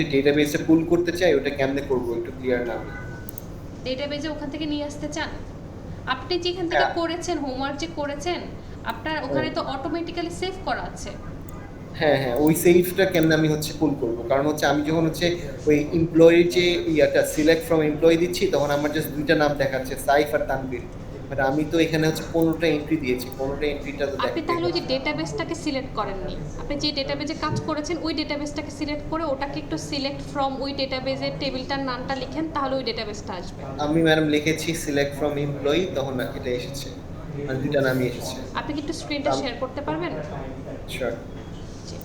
যদি ডেটাবেসে পুল করতে চাই ওটা কেমনে করব একটু ক্লিয়ার না। ডেটাবেজে ওখান থেকে নিয়ে আসতে চান? আপনি যেখান থেকে হ্যাঁ করেছেন, হোমওয়ার্ক যে করেছেন, আপনার ওখানে তো অটোমেটিক্যালি সেভ করা আছে। হ্যাঁ হ্যাঁ ওই সেলফটা কেমনে আমি হচ্ছে পুল করব, কারণ হচ্ছে আমি যখন হচ্ছে ওই এমপ্লয়ির যে ইয়াটা সিলেক্ট ফ্রম এমপ্লয়ি দিচ্ছি তখন আমার জাস্ট দুইটা নাম দেখাচ্ছে, সাইফ আর তানভীর। বাট আমি তো এখানে হচ্ছে 15টা এন্ট্রি দিয়েছি, 15টা এন্ট্রিটা তো আপনি তাহলে ওই যে দেখাচ্ছে। ডেটাবেসটাকে সিলেক্ট করেননি। আপনি যে ডেটাবেজে কাজ করেছেন ওই ডেটাবেসটাকে সিলেক্ট করে ওটাকে একটু সিলেক্ট ফ্রম ওই ডেটাবেজের টেবিলটার নামটা লিখেন, তাহলে ওই ডেটাবেসটা আসবে। আমি ম্যাডাম লিখেছি সিলেক্ট ফ্রম এমপ্লয়ি, তখন এটা এসেছে, মানে দুইটা নামই এসেছে। আপনি কি একটু স্ক্রিনটা শেয়ার করতে পারবেন? শিওর। জি।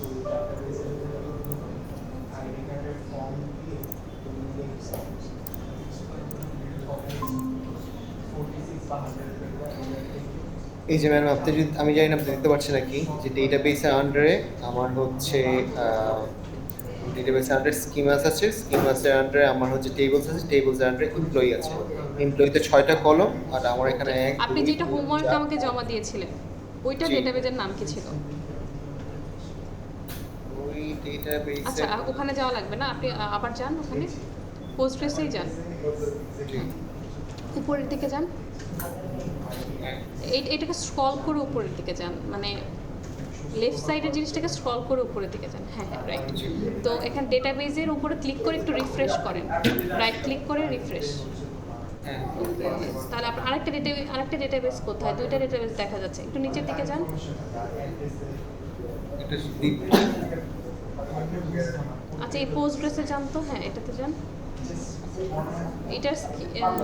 এই যে ম্যাডাম আপনি যদি, আমি জানি না আপনি দেখতে পাচ্ছেন নাকি, যে ডেটাবেসের আন্ডারে আমার হচ্ছে ডেটাবেসের আন্ডারে স্কিমাস আছে, স্কিমাসের আন্ডারে আমার হচ্ছে টেবলস আছে, টেবলসের আন্ডারে এমপ্লয়ি আছে। এমপ্লয়িতে 6টা কলম, আর আমার এখানে ওকে, 1 আপনি 2 যেটা 3 হোমওয়ার্ক 4। আমাকে জমা দিয়েছিলেন ওইটা জি, ডেটাবেজের নাম কি ছিল? ওই ডেটাবেসে আচ্ছা, ওখানে যাওয়া লাগবে না, আপনি আবার যান ওখানে, পোস্টগ্রেসেই যান। জি হ্যাঁ, উপরের দিকে যান। এটাকে স্ক্রল করে উপরের দিকে যান, মানে লেফট সাইডের জিনিসটাকে স্ক্রল করে উপরের দিকে যান। হ্যাঁ হ্যাঁ, রাইট। জি তো এখানে ডেটাবেজের উপরে ক্লিক করে একটু রিফ্রেশ করেন, রাইট ক্লিক করে রিফ্রেশ। হ্যাঁ ওকে, তাহলে আপনার আরেকটা ডেটাবেস কোথায়? দুইটা ডেটাবেস দেখা যাচ্ছে, একটু নিচের দিকে যান। এটা আচ্ছা, এই পোস্টগ্রেসে যান তো, হ্যাঁ এটাতে যান। এটার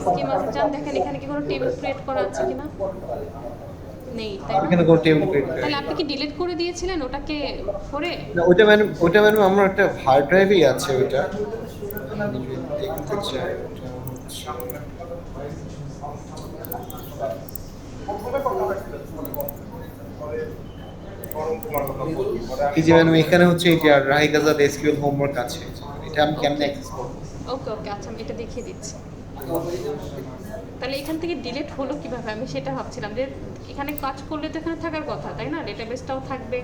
স্কিমাতে যান, দেখেন এখানে কি কোনো টেবিল ক্রিয়েট করা আছে কিনা। নেই, তাই না? এখানে কোনো টেবিল ক্রিয়েট করা তাহলে নেই। আপনি কি ডিলিট করে দিয়েছিলেন ওটাকে করে? না ওটা ম্যাডাম আমার একটা হার্ড ড্রাইভেই আছে ওইটা। আমি যদি দেখতে চাই ওটা এই যে ম্যাডাম এখানে হচ্ছে এই যে রাহিক আজাদ এসকিউএল হোমওয়ার্ক আছে, এটা আমি কেমনে ওকে অ্যাক্সেস করব? ওকে ওকে, আচ্ছা আমি এটা দেখিয়ে দিচ্ছি। তাহলে এখান থেকে ডিলিট হলো কিভাবে, আমি সেটা ভাবছিলাম যে এখানে কাজ করলে তো এখানে থাকার কথা, তাই না? ডেটাবেসটাও থাকবে,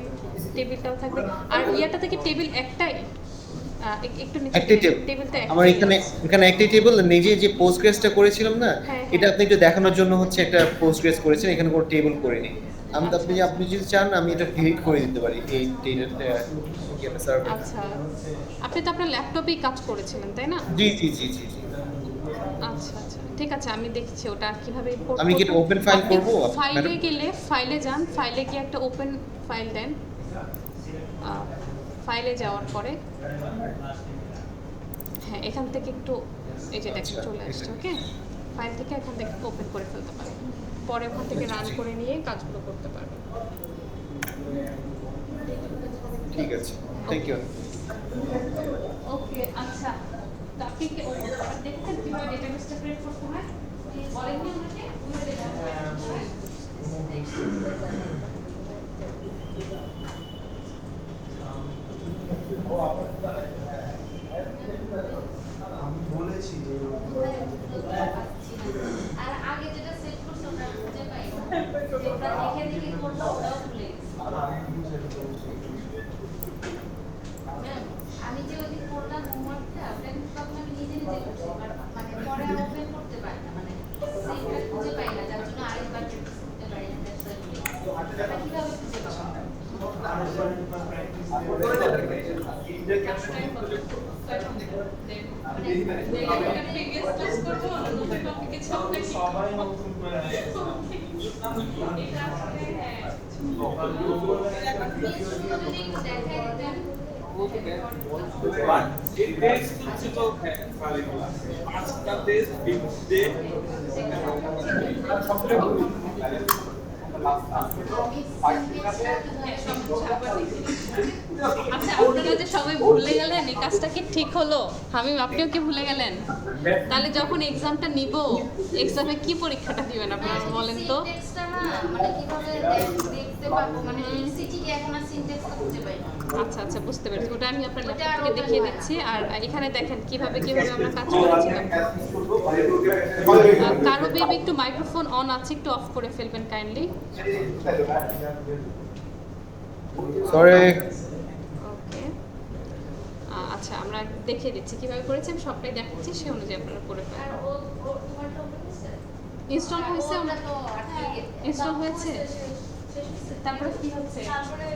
টেবিলটাও থাকবে। আর ইয়াটা থেকে টেবিল একটাই, একটু নিচে একটাই টেবিল টেবিলটা আমার একটাই এখানে, আছে। এখানে একটাই টেবিল। নিজে যে পোস্টগ্রেসটা করেছিলাম না, হ্যাঁ এটা হ্যাঁ, আপনি একটু দেখানোর জন্য হচ্ছে একটা পোস্টগ্রেস করেছেন, এখানে কোনো টেবিল করিনি। আমি তো, আচ্ছা আপনি যদি চান আমি এটা ডিলিট করে দিতে পারি এই ডেটা সার্ভারটা। আচ্ছা। আপনি তো আপনার ল্যাপটপেই কাজ করেছিলেন, তাই না? জি জি জি জি জি। আচ্ছা আচ্ছা, ঠিক আছে, আমি দেখছি ওটা কিভাবে ইম্পোর্ট আমি কি করব। এটা ওপেন ফাইল আপনি করবো ফাইলে ম্যাডাম? গেলে ফাইলে যান, ফাইলে গিয়ে একটা ওপেন ফাইল দেন। ফাইলে যাওয়ার পরে হ্যাঁ, এখান থেকে একটু, এই যে দেখেন আচ্ছা চলে আসছে। ওকে, ফাইল থেকে এখান থেকে ওপেন করে ফেলতে পারেন, পরে ওখান থেকে রান জি করে নিয়ে কাজগুলো করতে পারবেন। ঠিক আছে, থ্যাংক ইউ। ওকে, আচ্ছা, তো আপনি কি দেখেছেন কিভাবে ডেটাবেসটা ক্রিয়েট করতে হয়? বলেননি আমাকে কিভাবে ডেটাবেস ক্রিয়েট করতে হয়? আমি বলেছি যে আর আগে যেটা সেট করছে ওটা খুঁজে পাই না, যে ওটা দেখে দেখে করলো ওটাও ভুলে গেছি। ম্যাম, আমি যে ওই দিন করলাম হোমওয়ার্কটা ওটা কিন্তু তখন আমি নিজে নিজে করছি, বাট মানে পরে আর ওপেন করতে পারি না, মানে সেইটা খুঁজে পাই না, যার জন্য আরেকবার প্র্যাকটিস করতে পারি না। ওটা কিভাবে খুঁজে পাবো? কত টাইম হলো? মানে প্রিভিয়াস ক্লাস করবো না নতুন টপিকে ছাপবে? সবাই নতুন করে এটা আসলে হ্যাঁ, প্লিজ শুধু যদি একটু দেখাই দিতেন। আমি সিনটেক্সটা কিভাবে হ্যাঁ, সব ছাপা দেখে নিচ্ছি। আচ্ছা, আপনারা যে সবাই ভুলে গেলেন, এই কাজটা কি ঠিক হলো? হামিম, আপনিও কি ভুলে গেলেন? তাহলে যখন এক্সামটা নিব, এক্সামে কি পরীক্ষাটা দিবেন আপনারা বলেন তো? সিনটেক্সটা না মানে কিভাবে দেখতে পাবো, মানে সিটিকে এখন আর সিনটেক্সটা খুঁজে পাই না। আচ্ছা আচ্ছা, বুঝতে পেরেছি। ওটা আমি আপনার ওটা ল্যাপটপ আর থেকে open দেখিয়ে হয় না। দিচ্ছি। আর এখানে দেখেন কিভাবে কিভাবে আমরা কাজ করেছিলাম। কারো বেবি একটু মাইক্রোফোন অন আছে, একটু অফ করে ফেলবেন কাইন্ডলি। সরি। ওকে, আচ্ছা আমরা দেখিয়ে দিচ্ছি কিভাবে করেছি, আমি সবটাই দেখাচ্ছি, সে অনুযায়ী আপনারা করে আর ফেলবেন। ও তোমারটা ওপেন হয়েছে? ইনস্টল হয়েছে ওটা তো আটকে হ্যাঁ, গেছে। ইনস্টল হয়েছে। শেষ হয়েছে। তারপরে কি হচ্ছে? তারপরে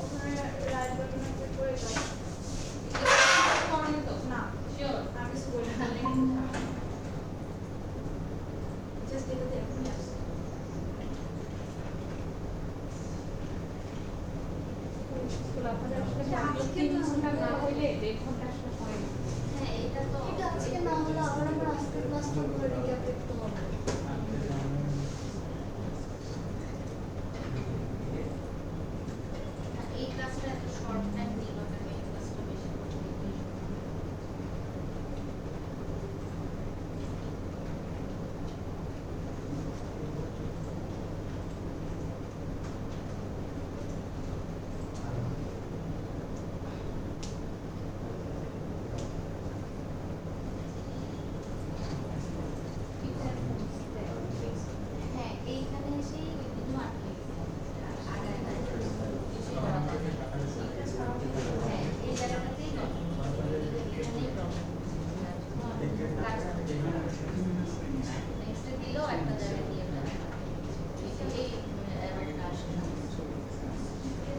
ওখানে রাইট বাটনে ক্লিক করে দাও। না, শিওর আমি কিছু বলি না। জাস্ট এটাতে এখনই আসছে। আপনাদের আসলে ক্লাসগুলো 3 ঘন্টা না হইলে 1.5 ঘন্টা আসলে হয় না। হ্যাঁ, এটা তো এটা আজকে না হলে আবার আমরা আজকের ক্লাসটা করে রিক্যাপ করতে হবে। এই ক্লাসটা এত শর্ট টাইম নিল কেন? এই ক্লাসটা বেশি করতে হ্যাঁ, এইখানে এসেই বিভিন্ন আটকে গেছে। আগায় না। হ্যাঁ, এই জায়গাটাতেই এখানেই প্রবলেম। নেক্সটে দিলেও একটা জায়গায় দিয়ে ফেলে। এই এররটা আসে না।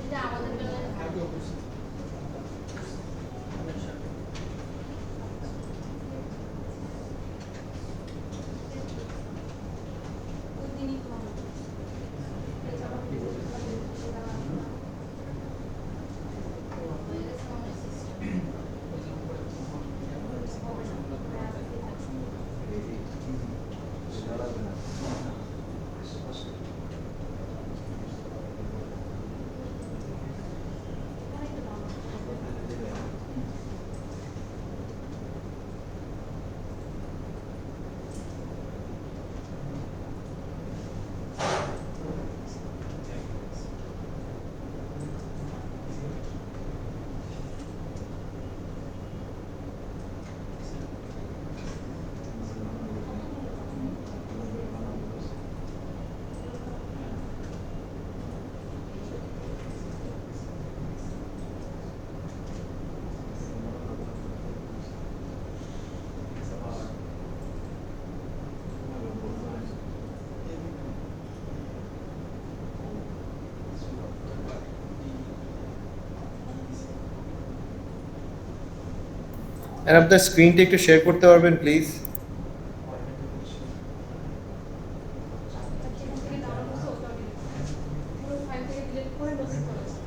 এটা আমাদের বেলায় ভালো। ওইদিনই তো আমার হয়ে গেছে আমার সিস্টেম। আর আপনার স্ক্রিনটা একটু শেয়ার করতে পারবেন প্লিজ? যেখান থেকে ডাউনলোড করছে ওটা পুরো ফাইল থেকে ডিলিট করে লসিং করে দাও।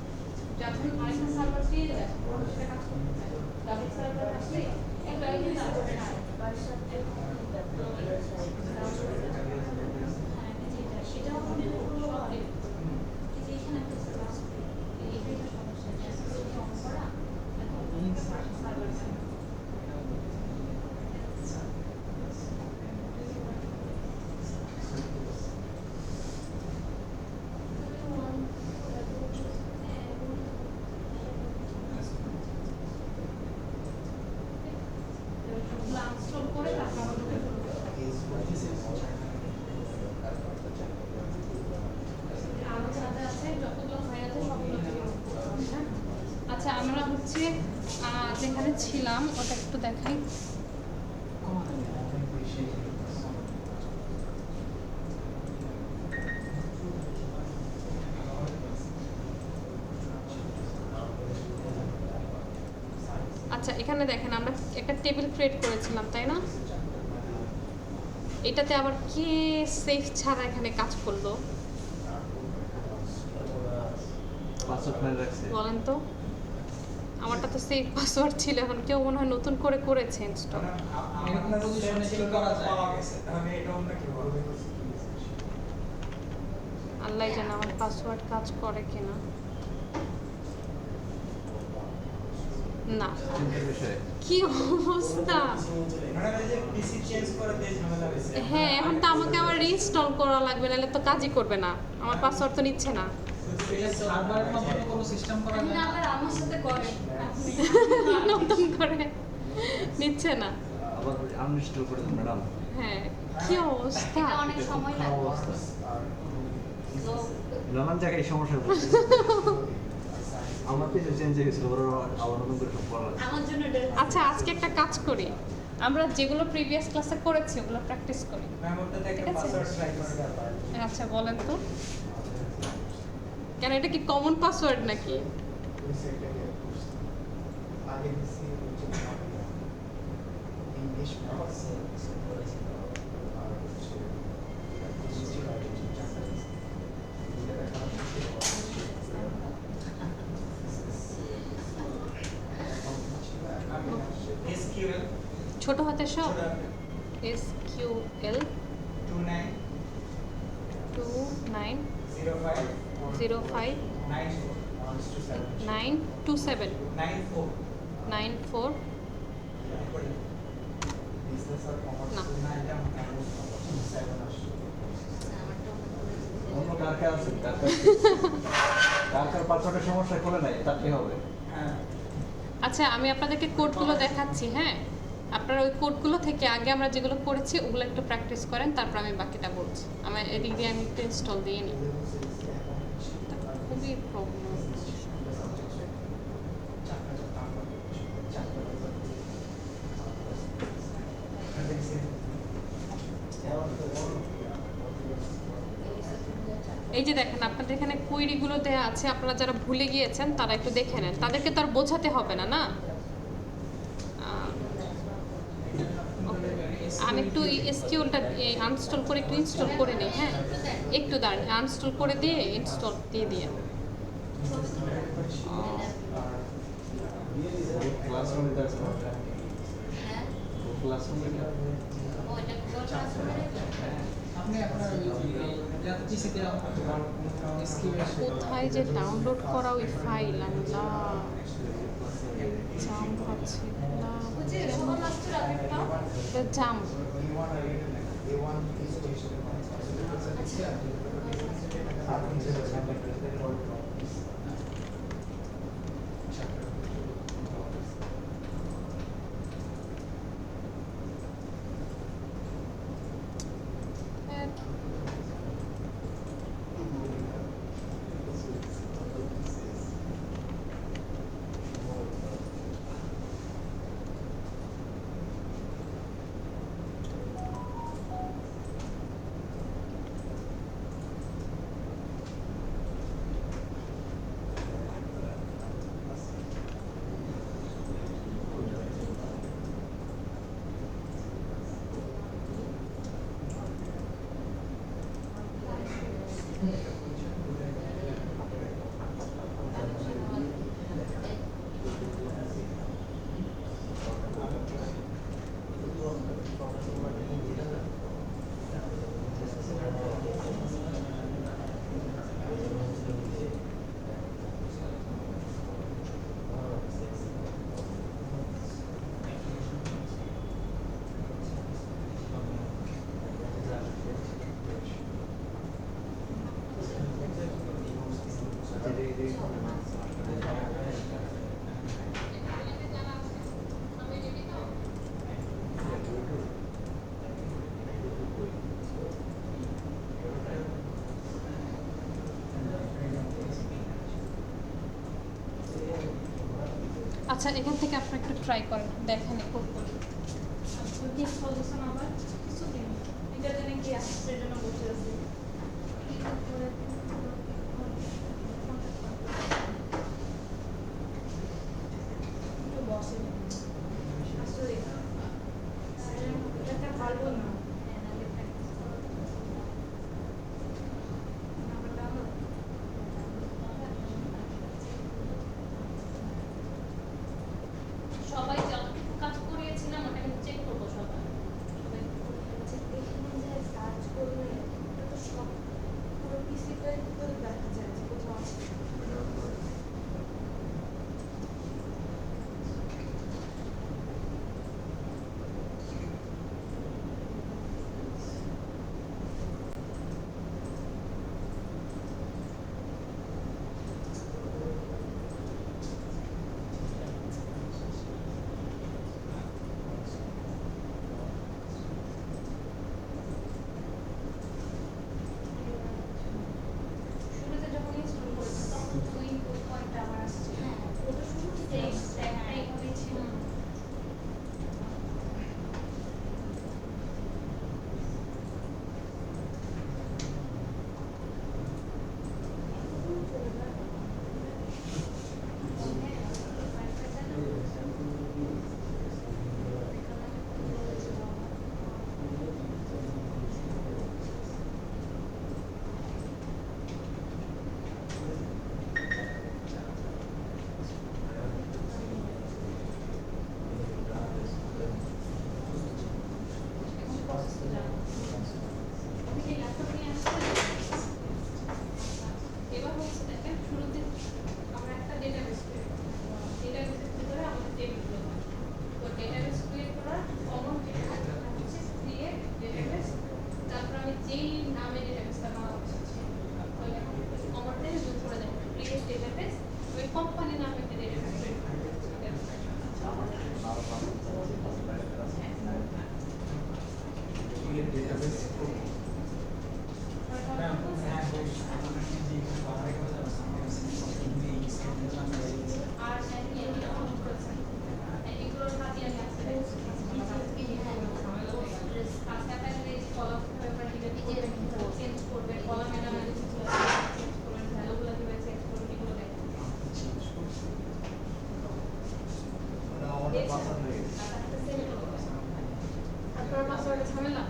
যখন আরেকটা সার্ভার পেয়ে যায় সেটা কাজ করতে পারে। ডাবল সার্ভার আসলে একটা আইডি না করে না। সেটাও মনে হলো এই যে এখানে একটা ক্লাস এইটাই তো সমস্যা যে এসএসসি অন করা সার্ভার ইনস্টল করে তারপর আরো যা যা আছে যতগুলো ফাইল আছে সবগুলো হ্যাঁ। আচ্ছা আমরা হচ্ছে যেখানে ছিলাম ওটা একটু দেখাই। আচ্ছা এখানে দেখেন আমরা একটা টেবিল ক্রিয়েট করেছিলাম তাই না? এটাতে আবার কে সেফ ছাড়া এখানে কাজ করলো বলেন তো? আমারটা তো সেফ পাসওয়ার্ড ছিল, এখন কেউ মনে হয় নতুন করে করেছে ইনস্টল। আপনার পজিশনে কি করা যায়? তাহলে এটা আমরা কি বলবো? আল্লাহ জানে আমার পাসওয়ার্ড কাজ করে কিনা। না কি অবস্থা! মানে এই যে পিসি চেঞ্জ করে দেই ঝামেলা হইছে। হ্যাঁ এখন তো আমাকে আবার রিইনস্টল করা লাগবে, নাহলে তো কাজই করবে না, আমার পাসওয়ার্ড তো নিচ্ছে না। এটা সার্ভারের মাধ্যমে কোনো সিস্টেম করা আপনি যায়? আবার আমার সাথে করেন নতুন করে নিচ্ছে না। আবার আনইনস্টল করে দেন ম্যাডাম। হ্যাঁ কি অবস্থা! এটা অনেক সময় খারাপ লাগবে অবস্থা। তো নানান জায়গায় সমস্যা হচ্ছে। আমার কিছু চেঞ্জ হয়ে গেছিল, ওরা আবার নতুন করে সব করা লাগছে। আমার জন্য এটা আচ্ছা আজকে একটা কাজ করি, আমরা যেগুলো প্রিভিয়াস ক্লাসে করেছি ওগুলো প্র্যাকটিস করি। ম্যাম ওটা থেকে ঠিক আছে। পাসওয়ার্ড ট্রাই করে আচ্ছা বলেন তো, কেন এটা কি কমন পাসওয়ার্ড নাকি? এসকিউএল ছোট হাতের সব ছোট SQL 29 29 05 05 927 94 94 না অন্য কার কার আছে, কার কার পাসওয়ার্ডের সমস্যা করে নাই, তার কি হবে? হ্যাঁ আচ্ছা আমি আপনাদেরকে কোডগুলো দেখাচ্ছি, হ্যাঁ আপনারা ওই কোডগুলো থেকে আগে আমরা যেগুলো করেছি ওগুলো একটু প্র্যাকটিস করেন, তারপর আমি বাকিটা বলছি। আমার এদিক দিয়ে আমি একটু ইনস্টল দিয়ে নিই, খুবই প্রবলেম। এই যে দেখেন আপনাদের এখানে কুইরিগুলো দেওয়া আছে, আপনারা যারা ভুলে গিয়েছেন তারা একটু দেখে নেন, তাদেরকে তো আর বোঝাতে হবে না না। আমি একটু এসকিউএলটা আনস্টল করে একটু ইনস্টল করে নিই, হ্যাঁ একটু দাঁড়ান, আনস্টল করে দিয়ে ইনস্টল দিয়ে দিয়ে ক্লাসরুমে তো আছে না? হ্যাঁ ক্লাসরুমে কি? ওইটা করে আপনি আপনার যা পিসিতে এসকিউএল কোথায় যে ডাউনলোড করা ওই ফাইল, আল্লাহ জাম হচ্ছে না, বুঝে সবার লাস্টের আগেরটা জাম। আচ্ছা এখান থেকে আপনি একটু ট্রাই করেন, দেখেন কোডগুলো কি সলিউশন আবার কিছু দিন এটা জানেন কি আসছে জন্য বসে আছে একটু বসে আসলে এটা পারবো না সবাই যতটুকু কাজ করিয়েছিলাম ওটা কিন্তু চেক করবো সবাই সবাই এখানে যে সার্চ করলে এটা তো সব পুরো পিসিটাই তো দেখা যায় যে কোথাও আছে পাসওয়ার্ড হয়ে গেছে। আপনার পাসওয়ার্ডে ঝামেলা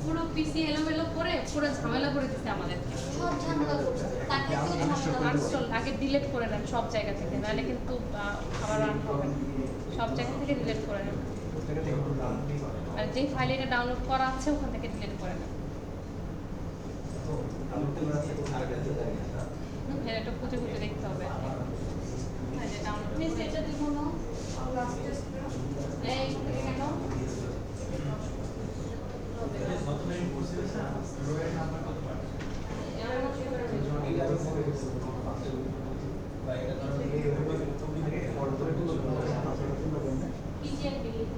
পুরো পিসি এলোমেলো করে পুরো ঝামেলা করে দিচ্ছে আমাদেরকে। সব ঝামেলা করছে তাকে তো ঝামেলা আনস্টল আগে ডিলিট করে নেন সব জায়গা থেকে, নাহলে কিন্তু আবার রান হবে না। সব জায়গা থেকে ডিলিট করে নেন, ওটাকে থেকে একটু ডাউনলোড করে। আর যেই ফাইলে এটা ডাউনলোড করা আছে ওখান থেকে ডিলিট করে নেন। ডাউনলোড করা আছে কোথায় গেছে জানি না। এটা খুঁজে খুঁজে দেখতে হবে। হ্যাঁ, যে ডাউনলোড মিস এটা দিব না লাস্ট টেস্টটা এই কেন পিজিএন ডিলিট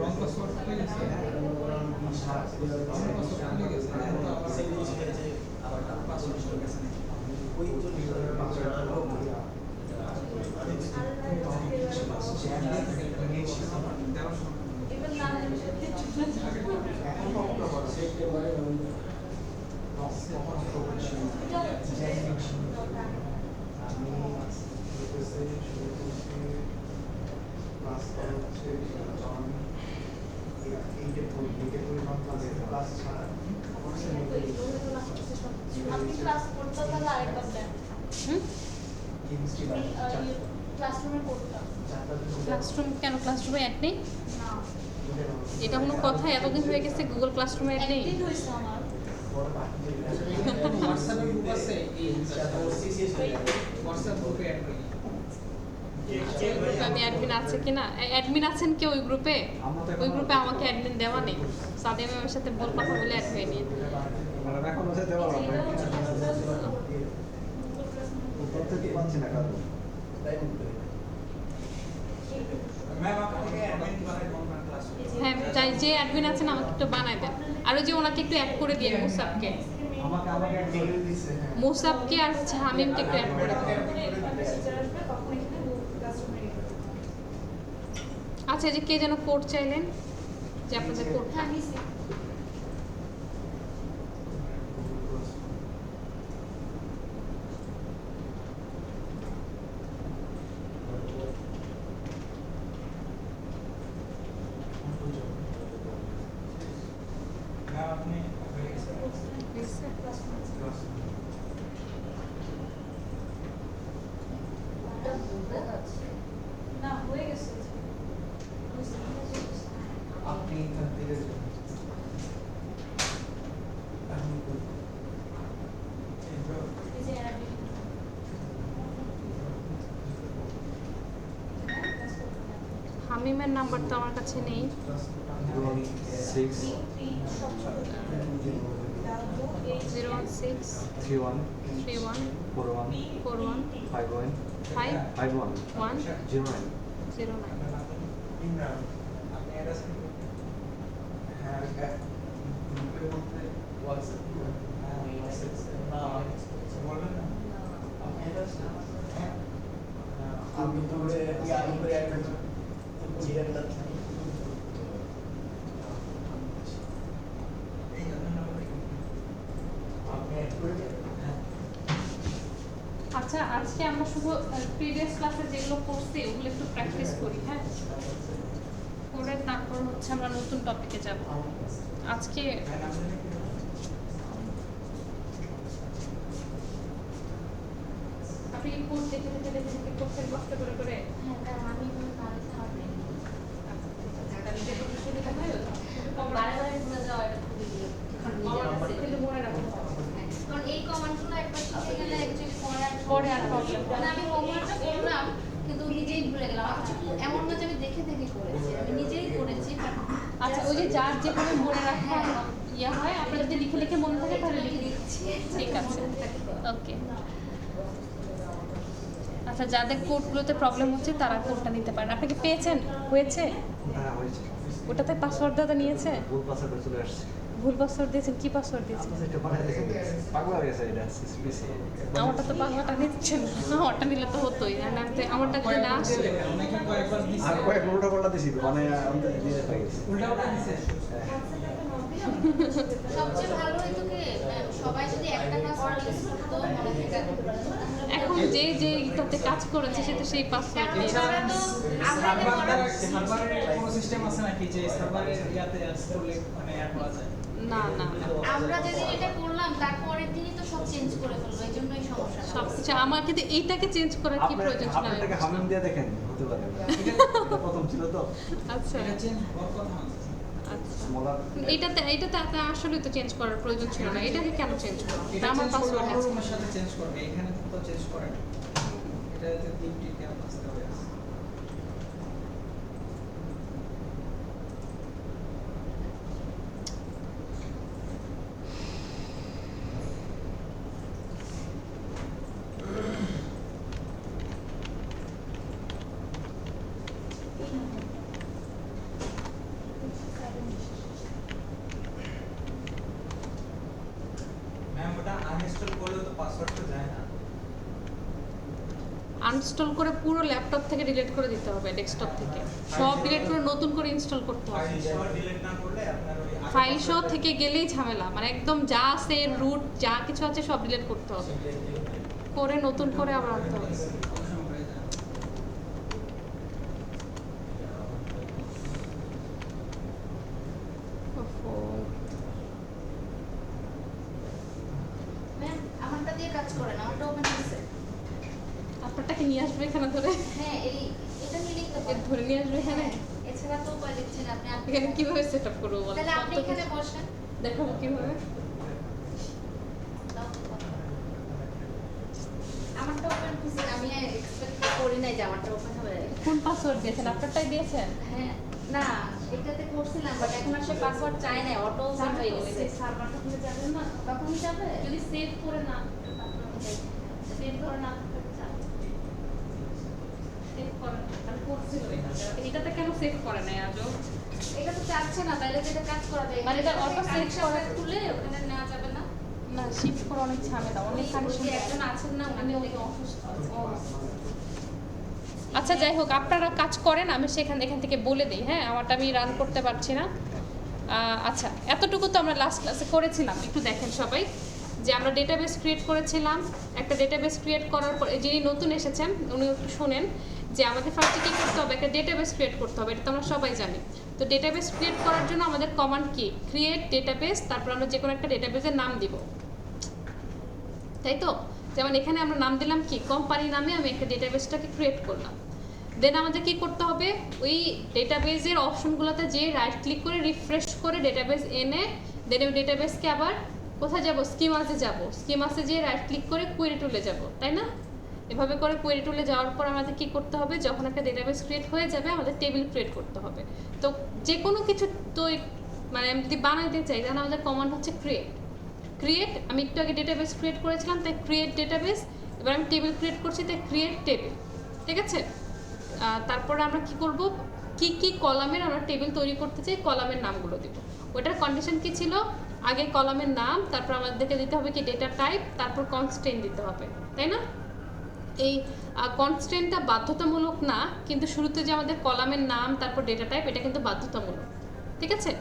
রং পাসওয়ার্ড খুলে গেছে পাসওয়ার্ড চলে গেছে এবার না আপনি ক্লাস করতে তাহলে আরেকবার দেন হুম ক্লাসরুমে করতাম ক্লাসরুম কেন ক্লাসরুমে অ্যাড নেই? না এটা কোনো কথা? এতদিন হয়ে গেছে গুগল ক্লাসরুমে অ্যাড নেই? একদিন হয়েছে আমার হোয়াটসঅ্যাপে গ্রুপ আছে এই হোয়াটসঅ্যাপ গ্রুপে অ্যাড করি আমি অ্যাডমিন আছে কিনা, অ্যাডমিন আছেন কি ওই গ্রুপে? ওই গ্রুপে আমাকে অ্যাডমিন দেওয়া নেই। সাদিয়া ম্যামের সাথে বল কথা বলে অ্যাড হয়ে নিয়ে মানে এখন হচ্ছে দেওয়া হবে উপর থেকে পাচ্ছি না কারণ ম্যাম আপনাকে অ্যাডমিন বানাই কোন ক্লাস হ্যাঁ, চাই যে অ্যাডমিন আছেন আমাকে একটু বানায় দেন। আর ওই যে ওনাকে একটু অ্যাড করে দিন, মুসাবকে আমাকে একটা দিছে। হ্যাঁ মুসাবকে আর হচ্ছে হামিমকে একটু অ্যাড করে দিন। টিচার আসবে তখন এখানে ক্লাসরুমে আচ্ছা, এই যে কে যেন কোড চাইলেন, যে আপনাদের কোড হ্যাঁ মিস ম্যাম আপনি হয়ে গেছে না হয়ে গেছে আপনি এখান থেকে হামিমের নাম্বার তো আমার কাছে নেই। 6 016 31 31 41 41 51 5 51 1 09 09। ইমরান আপনি অ্যাড্রেস হ্যাঁ গ্রুপের মধ্যে হোয়াটসঅ্যাপ বলবেন না আপনি অ্যাড্রেস হ্যাঁ আমি তো ইয়ার উপরে অ্যাড জিরাটা এই নাম্বার আপনি অ্যাড করে দেন। হ্যাঁ আচ্ছা, আজকে আমরা শুধু প্রিভিয়াস ক্লাসে যেগুলো পড়ছি ওগুলো একটু প্র্যাকটিস করি, হ্যাঁ, করে তারপর হচ্ছে আমরা নতুন টপিকে যাব। আজকে আপনি কি কোড দেখে দেখে দেখে দেখে করছেন কষ্ট করে করে? হ্যাঁ ম্যাম আমি কোনো ভালো থাকবে তাহলে যে কোনো সুবিধা হয় বারে বারে ভুলে যাওয়া এটা খুবই বিরক্ত। কিন্তু মনে রাখতে হবে। কারণ এই কমান্ডগুলো একবার শিখে গেলে অ্যাকচুয়ালি পরে আর problem মানে আমি হোমওয়ার্কটা করলাম কিন্তু নিজেই ভুলে গেলাম। actually এমন না যে আমি দেখে দেখে করেছি, আমি নিজেই করেছি but আচ্ছা, ওই যে যার যেভাবে মনে রাখা ইয়া হয়, আপনার যদি লিখে লিখে মনে থাকে তাহলে লিখে দিচ্ছি। ঠিক আছে, ওকে। আচ্ছা, যাদের কোডগুলোতে প্রবলেম হচ্ছে তারা কোডটা নিতে পারেন। আপনি কি পেয়েছেন? হয়েছে? হ্যাঁ হয়েছে ওটাতে পাসওয়ার্ড দাদা নিয়েছে? ভুল পাসওয়ার্ড চলে আসছে ভুল পাসওয়ার্ড দিয়েছেন? কি পাসওয়ার্ড দিয়েছেন? আপনি এটা বানাই দিয়েছেন পাগলা হয়ে গেছে এটা সিসপিসি আমারটা তো বাংলাটা নিচ্ছেন না, আমারটা নিলে তো হতোই। আমারটা যদি না আসে অনেকে কয়েকবার দিছে আর কয়েক উল্টা পাল্টা দিছি মানে আমাদের দিয়ে পাই গেছে উল্টা উল্টা দিছে হ্যাঁ সবচেয়ে ভালো হইতো কি সবাই যদি একটা কাজ করতো মনে থেকে এখন যে এটাতে কাজ করেছে সে তো সেই পাসওয়ার্ড দিয়ে এছাড়া তো আমরা সার্ভারের কোনো সিস্টেম আছে নাকি যে সার্ভারের ইয়াতে করলে মানে অ্যাড করা যায়? না না না আমরা যেদিন এটা করলাম তারপরের দিনই তো সব চেঞ্জ করে ফেললো, এই জন্যই সমস্যা। সবকিছু আমার কিন্তু এইটাকে চেঞ্জ করার কি প্রয়োজন ছিল আমি আপনাকে বুঝলাম হামিম না। দিয়ে দেখেন হতে পারে এটা প্রথম ছিল তো আচ্ছা এটা চেঞ্জ হওয়ার কথা না। আচ্ছা স্মলার এইটাতে আসলে তো চেঞ্জ করার প্রয়োজন ছিল না, এটাকে কেন চেঞ্জ করবো? এটা এটা আমার চেঞ্জ করলে পাসওয়ার্ড অন্য আছে। রুমের সাথে চেঞ্জ করবে, এখানে তো চেঞ্জ করে না। এটাতে তিনটি কেন আসতে হবে? ম্যাম ওটা আনইনস্টল করলে তো পাসওয়ার্ড তো যায় না। আনইনস্টল করে পুরো ল্যাপটপ থেকে ডিলিট করে দিতে হবে, ডেস্কটপ থেকে সব ডিলিট করে নতুন করে ইনস্টল করতে হবে। ফাইল সহ ডিলিট না করলে আপনার ওই ফাইল সহ থেকে গেলেই ঝামেলা, মানে একদম যা আছে রুট যা কিছু আছে সব ডিলিট করতে হবে, করে নতুন করে আবার আনতে হবে। ওহো, ম্যাম আমারটা দিয়ে কাজ করে না, আমারটা ওপেন হচ্ছে। আপনারটাকে নিয়ে আসবে এখানে ধরে, হ্যাঁ এটা নিয়ে লিখতে এর পারেন। ধরে নিয়ে আসবে এখানে। এছাড়া তো উপায় দেখছেন আপনি। এখানে কিভাবে সেট আপ করবো বলো? তাহলে আপনি কত এখানে কিছু- বসেন। দেখাবো কিভাবে। দাও তো কথা। আমারটা ওপেন হচ্ছে, আমি এক্সপেক্ট করি নাই যে আমারটা ওপেন হবে। কোন পাসওয়ার্ড দিয়েছেন? আপনারটাই দিয়েছেন? হ্যাঁ না এটাতে করছিলাম, বাট এখন আসলে পাসওয়ার্ড চাই না, অটো ওপেন হয়ে গেছে। সার্ভারটা খুলে যাবেন না? তখনই যাবে। যদি সেভ করে না সেভ করে না থাকতে চান। সেভ করেন, তাহলে করছিল এটাতে কেন সেভ করে নাই আজও? এটা তো চাচ্ছে না, তাইলে যেটা কাজ করা যায় মানে এটা auto save করা- খুলে ওখানে নেওয়া যাবে না। না, শিফট করে অনেক ঝামেলা, অনেক ওই কানেকশন। যে একজন আছেন না, উনি ওকে অসুস্থ আছে। আচ্ছা যাই হোক, আপনারা কাজ করেন, আমি এখান থেকে বলে দিই। হ্যাঁ, আমারটা আমি রান করতে পারছি না। আচ্ছা, এতটুকু তো আমরা লাস্ট ক্লাসে করেছিলাম। একটু দেখেন সবাই যে আমরা ডেটাবেস ক্রিয়েট করেছিলাম। একটা ডেটাবেস ক্রিয়েট করার পর যিনি নতুন এসেছেন উনি একটু শোনেন যে আমাদের ফার্স্টে কী করতে হবে, একটা ডেটাবেস ক্রিয়েট করতে হবে, এটা তো আমরা সবাই জানি। তো ডেটাবেস ক্রিয়েট করার জন্য আমাদের কমান্ড কি? ক্রিয়েট ডেটাবেস, তারপর আমরা যে কোনো একটা ডেটাবেসের নাম দিব, তাই তো? যেমন এখানে আমরা নাম দিলাম কি, কোম্পানি নামে আমি একটা ডেটাবেসটাকে ক্রিয়েট করলাম। দেন আমাদের কি করতে হবে, ওই ডেটাবেসের অপশনগুলোতে যে রাইট ক্লিক করে রিফ্রেশ করে ডেটাবেস এনে দেন ওই ডেটাবেসকে আবার কোথায় যাব, স্কিমাসে যাব, স্কিমাসে যেয়ে রাইট ক্লিক করে কোয়েরি টুলে যাব, তাই না? এভাবে করে কোয়েরি টুলে যাওয়ার পর আমাদের কি করতে হবে, যখন একটা ডেটাবেস ক্রিয়েট হয়ে যাবে আমাদের টেবিল ক্রিয়েট করতে হবে। তো যে কোনো কিছু তো মানে আমি যদি বানাইতে চাই তাহলে আমাদের কমান্ড হচ্ছে ক্রিয়েট। আমি একটু আগে ডেটাবেস ক্রিয়েট করেছিলাম, তাই ক্রিয়েট ডেটাবেস। এবার আমি টেবিল ক্রিয়েট করছি, তাই ক্রিয়েট টেবিল। ঠিক আছে? তারপরে আমরা কি করব, কি কলামের আমরা টেবিল তৈরি করতে চাই, কলামের নামগুলো দিব। ওটার কন্ডিশন কি ছিল, আগে কলামের নাম, তারপর আমাদেরকে দিতে হবে কি ডেটা টাইপ, তারপর কনস্ট্রেন্ট দিতে হবে, তাই না? এই কনস্ট্রেন্টটা বাধ্যতামূলক না, কিন্তু শুরুতে যে আমাদের কলামের নাম তারপর ডেটা টাইপ, এটা কিন্তু বাধ্যতামূলক। ঠিক আছে?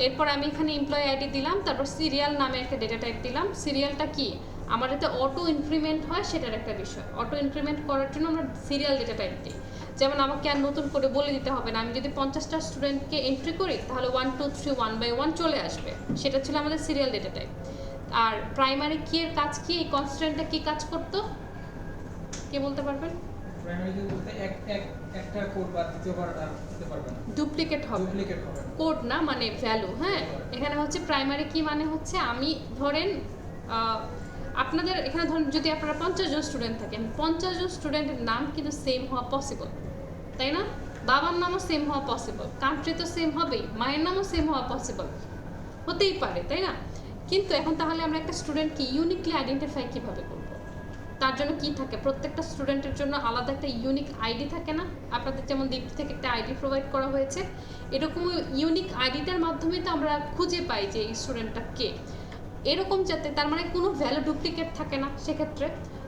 এরপর আমি এখানে এমপ্লয়ি আইডি দিলাম, তারপর সিরিয়াল নামে একটা ডেটা টাইপ দিলাম। সিরিয়ালটা কি, আমার এতে অটো ইনক্রিমেন্ট হয় সেটার একটা বিষয়। অটো ইনক্রিমেন্ট করার জন্য আমরা সিরিয়াল ডেটা টাইপ দিই। যেমন আমাকে আর নতুন করে বলে দিতে হবে না, আমি যদি 50টা স্টুডেন্টকে এন্ট্রি করি তাহলে 1 2 3 1 বাই 1 চলে আসবে, সেটা ছিল আমাদের সিরিয়াল ডেটা টাইপ। আর প্রাইমারি কি এর কাজ কি, এই কনস্ট্যান্টটা কি কাজ করতো কে বলতে পারবেন? প্রাইমারি কি বলতে একটা কোড বা দ্বিতীয়বার আর দিতে পারবে না, ডুপ্লিকেট হবে, ডুপ্লিকেট হবে না। কোড না, মানে ভ্যালু। হ্যাঁ, এখানে হচ্ছে প্রাইমারি কি মানে হচ্ছে, আমি ধরেন আপনাদের এখানে ধরেন যদি আপনারা 50 জন স্টুডেন্ট থাকেন, 50 জন স্টুডেন্টের নাম কিন্তু সেম হওয়া পসিবল, তাই না? বাবার নামও সেম হওয়া পসিবল, কান্ট্রি তো সেম হবেই, মায়ের নামও সেম হওয়া পসিবল, হতেই পারে, তাই না? কিন্তু এখন তাহলে আমরা একটা স্টুডেন্টকে ইউনিকলি আইডেন্টিফাই কীভাবে করব? তার জন্য কি থাকে, প্রত্যেকটা স্টুডেন্টের জন্য আলাদা একটা ইউনিক আইডি থাকে না? আপনাদের যেমন দীপ্তি থেকে একটা আইডি প্রোভাইড করা হয়েছে, এরকম ইউনিক আইডিটার মাধ্যমে তো আমরা খুঁজে পাই যে এই স্টুডেন্টটা কে। এরকম যাতে তার মানে কোনো ভ্যালু ডুপ্লিকেট থাকে না সেক্ষেত্রে।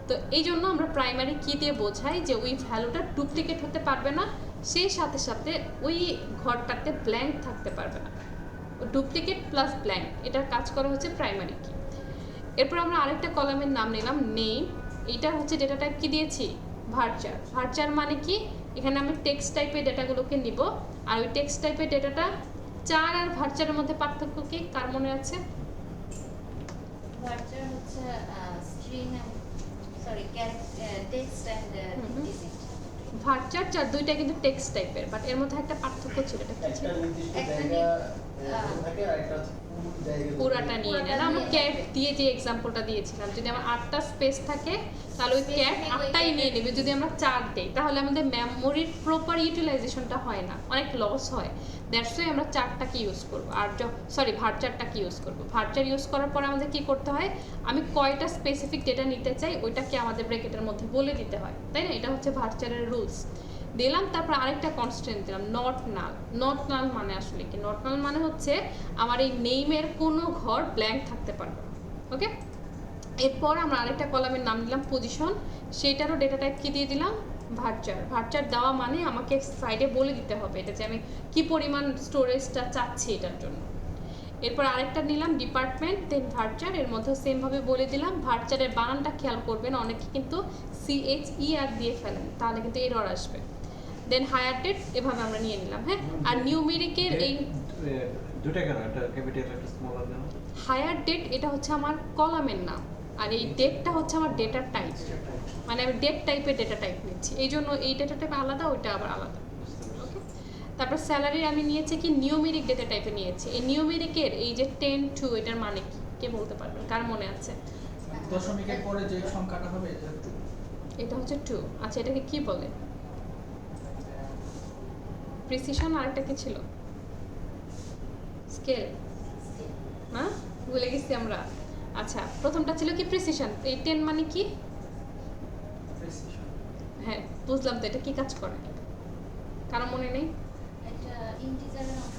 তো এই জন্য আমরা প্রাইমারি কি দিয়ে বোঝাই যে ওই ভ্যালুটা ডুপ্লিকেট হতে পারবে না, সেই সাথে সাথে ওই ঘরটাতে ব্ল্যাঙ্ক থাকতে পারবে না। ডুপ্লিকেট প্লাস ব্ল্যাঙ্ক, এটার কাজ করা হচ্ছে প্রাইমারি কি। এরপর আমরা আরেকটা কলামের নাম নিলাম নেম। এইটা হচ্ছে ডেটা টাইপ কি দিয়েছি, ভার্চার। ভার্চার মানে কি, এখানে আমি টেক্সট টাইপের ডেটাগুলোকে নিব। আর ওই টেক্সট টাইপের ডেটাটা চার আর ভার্চারের মধ্যে পার্থক্য কি, কার মনে আছে? ভার্চার হচ্ছে string sorry text and digit. Varchar চার দুইটা কিন্তু টেক্সট টাইপের, বাট এর মধ্যে একটা পার্থক্য ছিল, এটা কি ছিল? একটা নির্দিষ্ট একটা জায়গা থাকে আর একটা পুরো জায়গা পুরাটা নিয়ে নেন। আমরা ক্যাট দিয়ে যে এক্সাম্পলটা দিয়েছিলাম, যদি আমার 8টা স্পেস থাকে তাহলে ওই ক্যাট 8টাই নিয়ে নেবে। যদি আমরা 4 দেই তাহলে আমাদের মেমোরির প্রপার ইউটিলাইজেশনটা হয় না, অনেক লস হয়। দ্যাটস ওয়াই আমরা 4টাকে ইউজ করবো। আর ভার্চারটাকে ইউজ করবো। ভার্চার ইউজ করার পর আমাদের কি করতে হয়, আমি কয়টা স্পেসিফিক ডেটা নিতে চাই ওইটাকে আমাদের ব্র্যাকেটের মধ্যে বলে দিতে হয়, তাই না? এটা হচ্ছে ভার্চারের রুলস। দিলাম, তারপর আরেকটা কনস্ট্যান্ট দিলাম, নট নাল। নট নাল মানে আসলে কি, নট নাল মানে হচ্ছে আমার এই নেইমের কোনো ঘর ব্ল্যাঙ্ক থাকতে পারবে না। ওকে, এরপর আমরা আরেকটা কলামের নাম দিলাম পজিশন। সেইটারও ডেটা টাইপ কি দিয়ে দিলাম, ভার্চার। ভার্চার দেওয়া মানে আমাকে সাইডে বলে দিতে হবে এটা যে আমি কি পরিমাণ স্টোরেজটা চাচ্ছি এটার জন্য। এরপর আরেকটা নিলাম ডিপার্টমেন্ট, দেন ভার্চার। এর মধ্যে সেমভাবে বলে দিলাম। ভার্চারের বানানটা খেয়াল করবেন, অনেকে কিন্তু CHER দিয়ে ফেলেন, তাহলে কিন্তু এরর আসবে। দেন হায়ার ডেট, এভাবে আমরা নিয়ে নিলাম। হ্যাঁ, আর নিউমেরিকের এই দুটো কেন, একটা ক্যাপিটাল একটা স্মল আর কেন? হায়ার ডেট এটা হচ্ছে আমার কলামের নাম, আর এই ডেটটা হচ্ছে আমার ডেটার টাইপ, মানে আমি ডেট টাইপের ডেটা টাইপ নিচ্ছি, এই জন্য এই ডেটা টাইপ আলাদা, ওইটা আবার আলাদা। ওকে, তারপর স্যালারির আমি নিয়েছি কি নিউমেরিক ডেটা টাইপে নিয়েছি। এই নিউমেরিকের এই যে 10 to এটার মানে কি, কে বলতে পারবেন, কার মনে আছে? দশমিকের পরে যে সংখ্যাটা হবে এটা একটু এটা হচ্ছে 2। আচ্ছা, এটাকে কি বলে? প্রিসিশন। আরেকটা কি ছিল? স্কেল না, ভুলে গেছি আমরা। আচ্ছা, প্রথমটা ছিল কি প্রিসিশন। এই 10 মানে কি? প্রিসিশন। হ্যাঁ, বুঝলাম। তো এটা কি কাজ করে, কারো মনে নেই? এটা ইন্টিজারের অংশ।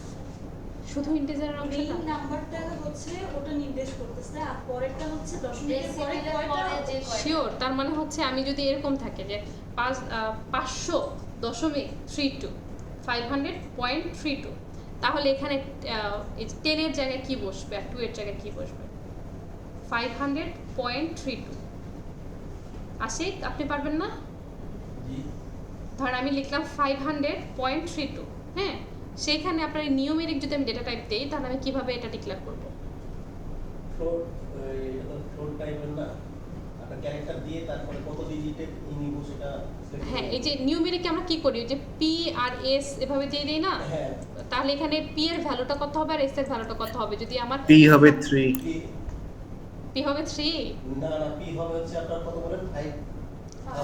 শুধু ইন্টিজারের এই অংশটা? নাম্বারটা হচ্ছে ওটা নির্দেশ করতেছে, আর পরেরটা হচ্ছে দশমিকের পরে ডেসিমেলের কয়টা পরে যে কয়টা শিওর। তার মানে হচ্ছে আমি যদি এরকম থাকে যে 500.32 500.32, তাহলে এখানে 10 এর জায়গায় কি বসবে আর 2 এর জায়গায় কি বসবে? 500.32। আশিক, আপনি পারবেন না? ধর আমি লিখলাম 500.32। হ্যাঁ, সেইখানে আপনার নিউমেরিক যদি আমি ডেটা টাইপ দেই তাহলে আমি কিভাবে এটা ডিক্লেয়ার করব? ফ্লোট ফ্লোট টাইপের না, একটা ক্যারেক্টার দিয়ে তারপরে কত ডিজিটের নিব সেটা select হ্যাঁ, করে। এই যে নিউমেরিকে আমরা কি করি, যে পি আর এস এভাবে দিয়ে দিই না, হ্যাঁ তাহলে এখানে পি এর ভ্যালুটা কত হবে আর এস এর ভ্যালুটা কত হবে? যদি আমার P হবে 3, পি হবে 3, না না পি হবে হচ্ছে আপনার কত বলেন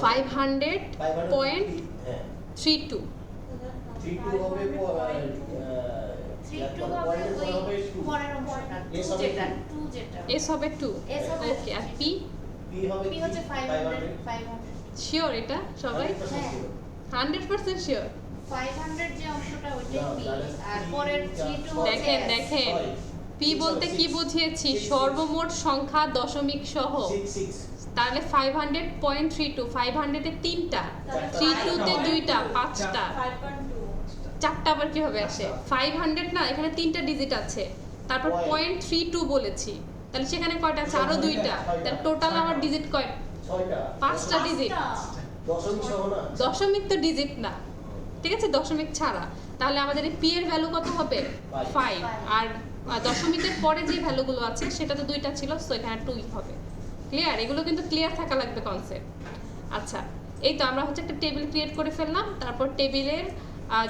500.32। হ্যাঁ 32 32 হবে 3 2 হবে ওই পরের অংশটা এস 2 হবে যেটা two। 2 যেটা এস হবে 2। এস হবে ওকে, আর পি? পি হবে পি হচ্ছে 500 শিওর এটা সবাই? 100% শিওর? 500 যে অংশটা ওইটাই না, পি, তাহলে আর three, পরের 3 2 হচ্ছে দেখেন S। দেখেন, ছয়। পি বলতে কি বুঝিয়েছি? সর্বমোট সংখ্যা দশমিক সহ। 6 তাহলে 500.32, 500 এ 3টা, 32 তে 2টা, 5টা, 5.2 4টা আবার কিভাবে আসে? 500 না, এখানে 3টা ডিজিট আছে, তারপর Point. 0.32 বলেছি, তাহলে সেখানে কয়টা আছে? আরো 2টা, তাহলে টোটাল আমার ডিজিট কয়? 6টা 5টা ডিজিট। দশমিক সহ না দশমিক তো ডিজিট না, ঠিক আছে, দশমিক ছাড়া। তাহলে আমাদের এই পি এর ভ্যালু কত হবে? 5। আর দশমিকের পরে যে ভ্যালুগুলো আছে সেটা তো 2টা ছিল, সো এখানে 2 হবে। ক্লিয়ার? এগুলো কিন্তু ক্লিয়ার থাকা লাগবে কনসেপ্ট। আচ্ছা, এই তো আমরা হচ্ছে একটা টেবিল ক্রিয়েট করে ফেললাম। তারপর টেবিলের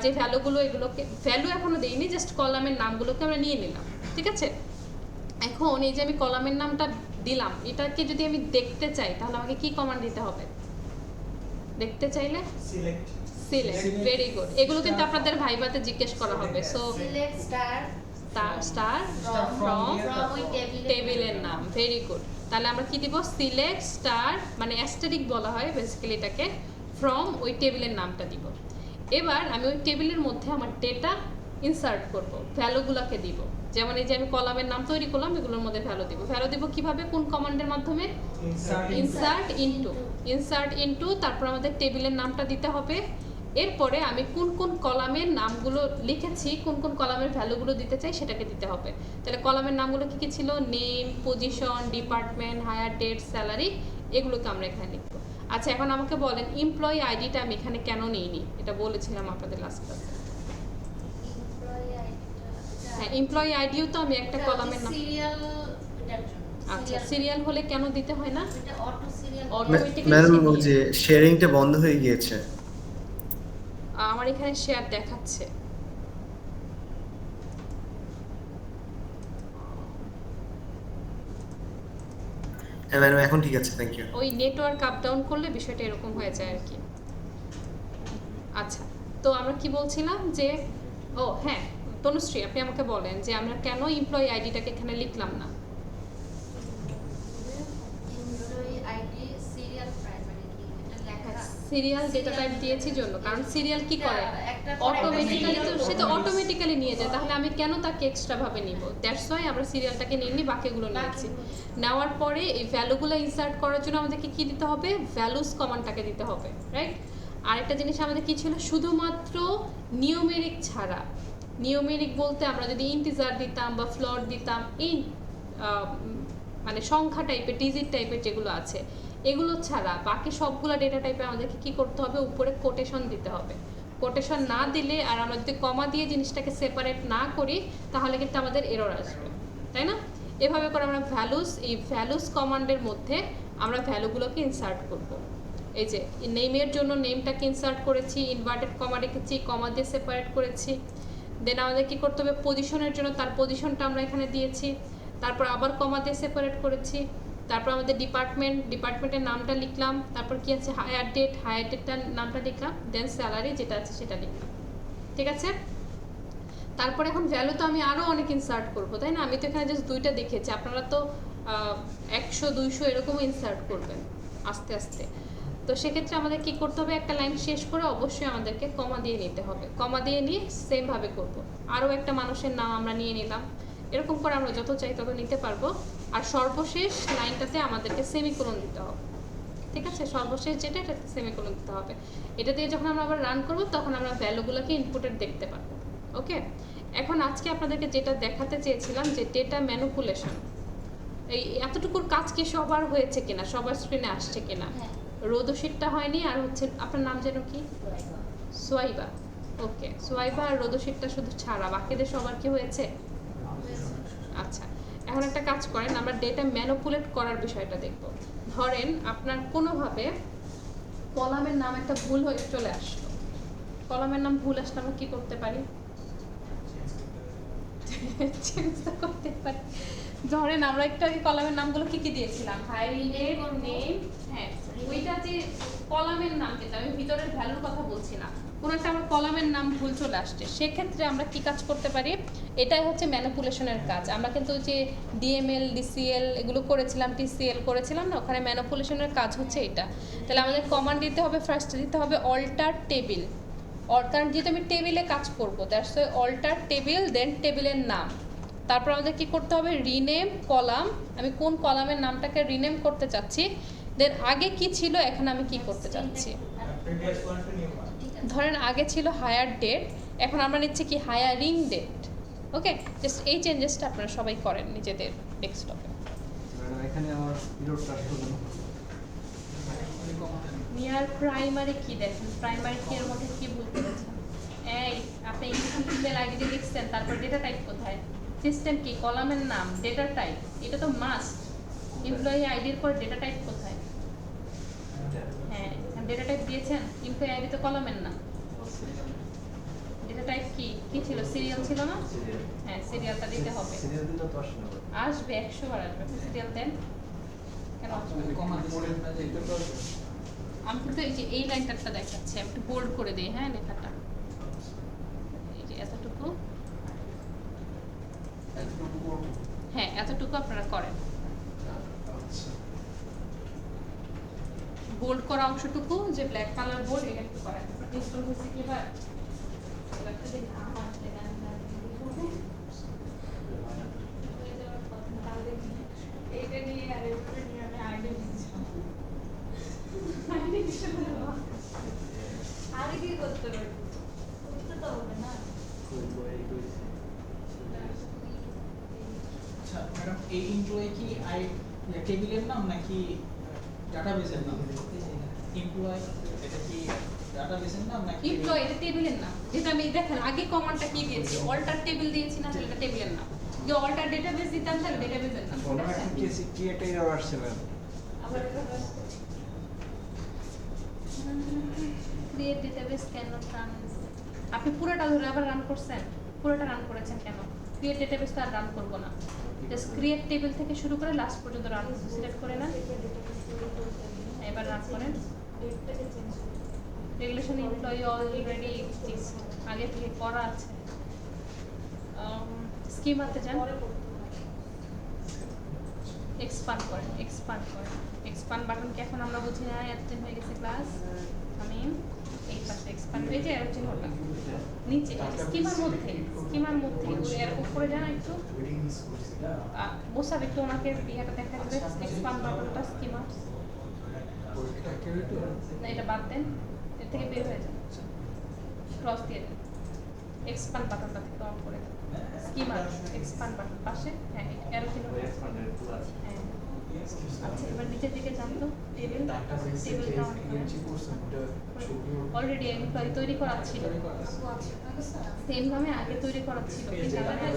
যে ভ্যালুগুলো, এগুলোকে ভ্যালু এখনো দেইনি, জাস্ট কলামের নামগুলোকে আমরা নিয়ে নিলাম, ঠিক আছে? এখন এই যে আমি কলামের নামটা দিলাম, এটাকে যদি আমি দেখতে চাই তাহলে আমাকে কি কমান্ড দিতে হবে? দেখতে চাইলে সিলেক্ট সিলেক্ট। Very good. এগুলো কিন্তু আপনাদের ভাইভাতে জিজ্ঞেস করা হবে। So select star star from ওই টেবিলের নাম। Very good. তাহলে আমরা কি দিব? সিলেক্ট স্টার, মানে অ্যাস্টেরিক বলা হয় বেসিক্যালি এটাকে, ফ্রম ওই টেবিলের নামটা দিব। এবার আমি ওই টেবিলের মধ্যে আমার ডেটা ইনসার্ট করব, ভ্যালুগুলোকে দিব। যেমন এই যে আমি কলামের নাম তৈরি করলাম, এগুলোর মধ্যে ভ্যালু দিব। ভ্যালু দিব কিভাবে, কোন কমান্ডের মাধ্যমে? Insert into. তারপর আমাদের টেবিলের নামটা দিতে হবে, এরপরে আমি কোন কোন কলামের নামগুলো লিখেছি, কোন কোন কলামের ভ্যালুগুলো দিতে চাই সেটাকে দিতে হবে। তাহলে কলামের নামগুলো কী কী ছিল? Name, position, department, hire date, salary, এগুলোকে আমরা এখানে লিখবো। আচ্ছা, এখন আমাকে বলেন এমপ্লয়ি আইডিটা আমি এখানে কেন নিইনি? এটা বলেছিলাম আপনাদের লাস্ট ক্লাসে। হ্যাঁ, এমপ্লয়ি আইডিও তো আমি একটা কলামের নাম। সিরিয়াল এটার জন্য। আচ্ছা, সিরিয়াল হলে কেন দিতে হয় না? এটা অটো সিরিয়াল। Automatically ম্যাডাম সে ওই যে শেয়ারিংটা বন্ধ হয়ে গিয়েছে। আমার এখানে শেয়ার দেখাচ্ছে। হ্যাঁ ম্যাডাম, এখন ঠিক আছে, থ্যাংক ইউ। ওই নেটওয়ার্ক আপ ডাউন করলে বিষয়টা এরকম হয়ে যায় আর কি। আচ্ছা, তো আমরা কি বলছিলাম যে, ও হ্যাঁ তনুশ্রী, আপনি আমাকে বলেন যে আমরা কেন এমপ্লয়ি আইডিটাকে এখানে লিখলাম না? এমপ্লয়ি আইডি সিরিয়াল প্রাইমারি কি এটা লেখা। সিরিয়াল ডেটা টাইপ দিয়েছি জন্য, কারণ সিরিয়াল কি করে একটা অটোমেটিক্যালি, তো সে তো অটোমেটিক্যালি নিয়ে যায়, তাহলে আমি কেন তাকে এক্সট্রা ভাবে নিব? দ্যাটস ওয়াই আমরা সিরিয়ালটাকে নিয়ে নিই, বাকিগুলো নিয়েছি। নেওয়ার পরে এই ভ্যালুগুলো ইনসার্ট করার জন্য আমাদেরকে কি দিতে হবে? ভ্যালুস কমান্ডটাকে দিতে হবে, রাইট? আরেকটা জিনিস আমাদের কি ছিল? শুধুমাত্র নিউমেরিক ছাড়া, নিউমেরিক বলতে আমরা যদি ইন্টিজার দিতাম বা ফ্লোট দিতাম, এই মানে সংখ্যা টাইপের, ডিজিট টাইপের যেগুলো আছে, এগুলো ছাড়া বাকি সবগুলো ডেটা টাইপে আমাদেরকে কি করতে হবে? উপরে কোটেশন দিতে হবে। কোটেশন না দিলে আর আমরা যদি কমা দিয়ে জিনিসটাকে সেপারেট না করি তাহলে কিন্তু আমাদের এরর আসবে, তাই না? এভাবে করে আমরা ভ্যালুস, এই ভ্যালুস কমান্ডের মধ্যে আমরা ভ্যালুগুলোকে ইনসার্ট করব। এই যে নেমের জন্য নেমটাকে ইনসার্ট করেছি, ইনভার্টেড কমা রেখেছি, কমা দিয়ে সেপারেট করেছি। দেন আমাদের কি করতে হবে? পজিশনের জন্য তার পজিশনটা আমরা এখানে দিয়েছি, তারপর আবার কমা দিয়ে সেপারেট করেছি। তারপর আমাদের ডিপার্টমেন্টের নামটা লিখলাম, তারপর কি আছে? হায়ার ডেটটার নামটা লিখলাম, দেন স্যালারি যেটা আছে সেটা লিখলাম, ঠিক আছে? তারপর এখন ভ্যালু তো আমি আরও অনেক ইনসার্ট করবো, তাই না? আমি তো এখানে জাস্ট দুইটা দেখেছি, আপনারা তো 100 200 এরকমও ইনসার্ট করবেন আস্তে আস্তে। তো সেক্ষেত্রে আমাদের কি করতে হবে? একটা লাইন শেষ করে অবশ্যই আমাদেরকে কমা দিয়ে নিতে হবে। কমা দিয়ে নিয়ে সেমভাবে করব। আরও একটা মানুষের নাম আমরা নিয়ে নিলাম, এরকম করে আমরা যত চাই তত নিতে পারবো। আর সর্বশেষ লাইনটাতে আমাদেরকে সেমিকোলন দিতে হবে, ঠিক আছে? সর্বশেষ যেটা, এটাতে সেমিকোলন দিতে হবে। এটা দিয়ে যখন আমরা আবার রান করব তখন আমরা ভ্যালুগুলোকে ইনপুটেড দেখতে পারবো। ওকে, এখন আজকে আপনাদেরকে যেটা দেখাতে চেয়েছিলাম যে ডেটা ম্যানিপুলেশন, এই এতটুকুর কাজ কি সবার হয়েছে কিনা, সবার স্ক্রিনে আসছে কিনা? রোদশিটটা হয়নি, আর হচ্ছে আপনার নাম যেন কি? সোয়াইবা। ওকে, সোয়াইবা আর রোদশিটটা শুধু ছাড়া বাকিদের সবার কি হয়েছে? আচ্ছা, এখন একটা কাজ করেন, আমরা ডেটা ম্যানিপুলেট করার বিষয়টা দেখব। ধরেন আপনার কোনোভাবে কলামের নাম একটা ভুল হয়ে চলে আসলো, কলামের নাম ভুল আসলে আমরা কি করতে পারি? চেঞ্জ করতে পারি। ধরেন আমরা একটা কলামের নামগুলো কি কি দিয়েছিলাম? হায়ারিং ডেট, নেম, হ্যাঁ ওইটা যে কলামের নাম, যেটা আমি ভিতরের ভ্যালুর কথা বলছি না, কোনো একটা আমার কলামের নাম ভুল চলে আসছে, সেক্ষেত্রে আমরা কি কাজ করতে পারি? এটাই হচ্ছে ম্যানিপুলেশনের কাজ। আমরা কিন্তু যে ডিএমএল, ডিসিএল এগুলো করেছিলাম, টিসিএল করেছিলাম না, ওখানে ম্যানিপুলেশনের কাজ হচ্ছে এটা। তাহলে আমাদের কমান্ড দিতে হবে, ফার্স্টে দিতে হবে অল্টার টেবিল, কারণ যেহেতু আমি টেবিলে কাজ করবো, দ্যাটস ওয়াই অল্টার টেবিল, দেন টেবিলের নাম। তারপর আমাদের কি করতে হবে? রিনেম কলাম, আমি কোন কলামের নামটাকে রিনেম করতে চাচ্ছি, দেন আগে কি ছিল এখন আমি কি করতে চাচ্ছি। ধরেন আগে ছিল হায়ার ডেট, এখন আমরা নিচ্ছি কি? Hiring date. ওকে, জাস্ট এই চেঞ্জেসটা আপনারা সবাই করেন নিজেদের ডেস্কটপে। ম্যাডাম এখানে আমার পিরিয়ডটা আসলো কেন? নিয়ার প্রাইমারি কি দেখেন? প্রাইমারি কি এর মধ্যে কি ভুল করেছেন? এই আপনি ইমেল আইডি লিখছেন, তারপর ডেটা টাইপ কোথায়? সিস্টেম কি? কলামের নাম, ডেটা টাইপ, এটা তো মাস্ট। এমপ্লয়ি আইডির পর ডেটা টাইপ কোথায়? হ্যাঁ, ডেটা টাইপ দিয়েছেন, এমপ্লয়ি আইডি তো কলামের নাম। ডেটা টাইপ কি কি ছিল? সিরিয়াল ছিল না? হ্যাঁ, সিরিয়ালটা দিতে হবে। সিরিয়াল দিলে তো আসে না। আসবে, 100 বার আসবে। সিরিয়াল দেন কেন আসবে? আমি কিন্তু এই যে এই লাইনটা দেখাচ্ছি, আমি একটু বোল্ড করে দিই, হ্যাঁ লেখাটা এই যে এতটুকু, হ্যাঁ এতটুকু আপনারা করেন। বোল্ড করা অংশটুকু যে ব্ল্যাক কালার বোল্ড, এটা একটু করেন। ইনস্টল হয়েছে কি এবার? এটা নিয়ে আর এটা নিয়ে আমি আগে দিয়েছিলাম। আগে কি কি করতে পারি? করতে তো হবে না। আচ্ছা ম্যাডাম এই এমপ্লয়ি কি টেবিলের নাম নাকি ডাটাবেসের নাম? এমপ্লয়ি এটা কি ডাটাবেসের নাম নাকি এমপ্লয়ি এটা টেবিলের নাম, যেটা আমি দেখেন আগে কমান্ডটা কি দিয়েছি, অল্টার টেবিল দিয়েছি না, তাহলে এটা টেবিলের নাম। যে অল্টার ডেটাবেস দিতাম তাহলে ডেটাবেসের নাম। কোনো একটা ক্রিয়েটে এরর আসছে ম্যাম। আবার ক্রিয়েট ডেটাবেস কেন রান, আপনি পুরোটা ধরে আবার রান করছেন, পুরোটা রান করেছেন কেন? ক্রিয়েট ডেটাবেস তো আর রান করবো না, জাস্ট ক্রিয়েট টেবিল থেকে শুরু করে লাস্ট পর্যন্ত রান সিলেক্ট করে নেন, এবার রান করেন। ডেটটাকে চেঞ্জ করতে রেগুলেশন এমপ্লয়ি অলরেডি এক্সিস্ট, আগে থেকে করা আছে। স্কিমাতে যান, পরে করতে হবে। এক্সপান্ড করেন, এক্সপান্ড বাটন কি এখন আমরা বুঝি না, অ্যাবসেন্ট হয়ে গেছে ক্লাস। আমি এই পাশে এক্সপান্ড এই যে অ্যারো চিহ্নটা নিচে স্কিমার মধ্যে ওই এর উপরে যান একটু, মোসাব একটু ওনাকে ইয়েটা দেখা যাবে, এক্সপান্ড বাটনটা স্কিমার না, এটা বাদ দেন, এর থেকে বের হয়ে যান, ক্রস দিয়ে দেন, এক্সপান্ড বাটনটা থেকে অন করে দেন, স্কিমার এক্সপান্ড বাটন পাশে, হ্যাঁ অ্যারো চিহ্ন, হ্যাঁ। আচ্ছা এবার নিচের দিকে যান তো, টেবিলটা অন করেন। অলরেডি এমপ্লয়ি তৈরি করা ছিল, সেম ভাবে আগে তৈরি করা ছিল, কিন্তু আমাদের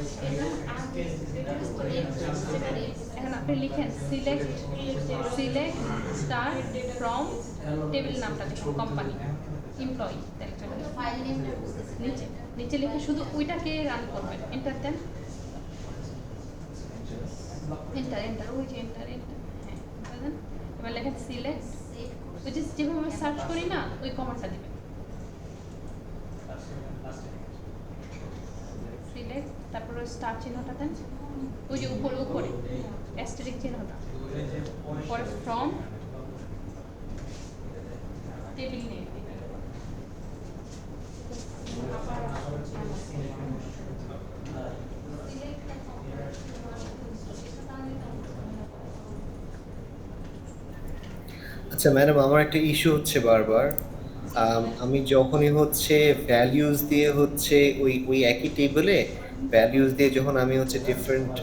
এখন আপনি লিখেন সিলেক্ট স্টার ফ্রম টেবিল নামটা লিখুন, কোম্পানি এমপ্লয়ি, ফাইল নেমটা বুঝতেছি না। নিচে নিচে লিখে শুধু ওইটাকে রান করবেন, এন্টার দেন, এন্টার ওই যে এন্টার হ্যাঁ enter দেন। এবার লেখেন সিলেক্ট, সেভ ওই যে যেভাবে আমরা সার্চ করি না ওই কমান্ডটা দিবেন, সিলেক্ট তারপরে স্টার চিহ্নটা দেন, ওই যে উপরে অ্যাস্টেরিক চিহ্নটা, পরে ফ্রম টেবিল নেম, আচ্ছা ম্যাডাম, আমার একটা ইস্যু হচ্ছে বারবার। আমি যখনই হচ্ছে ভ্যালিউজ দিয়ে হচ্ছে ওই একই টেবিলে ভ্যালিউজ দিয়ে যখন আমি হচ্ছে ডিফারেন্ট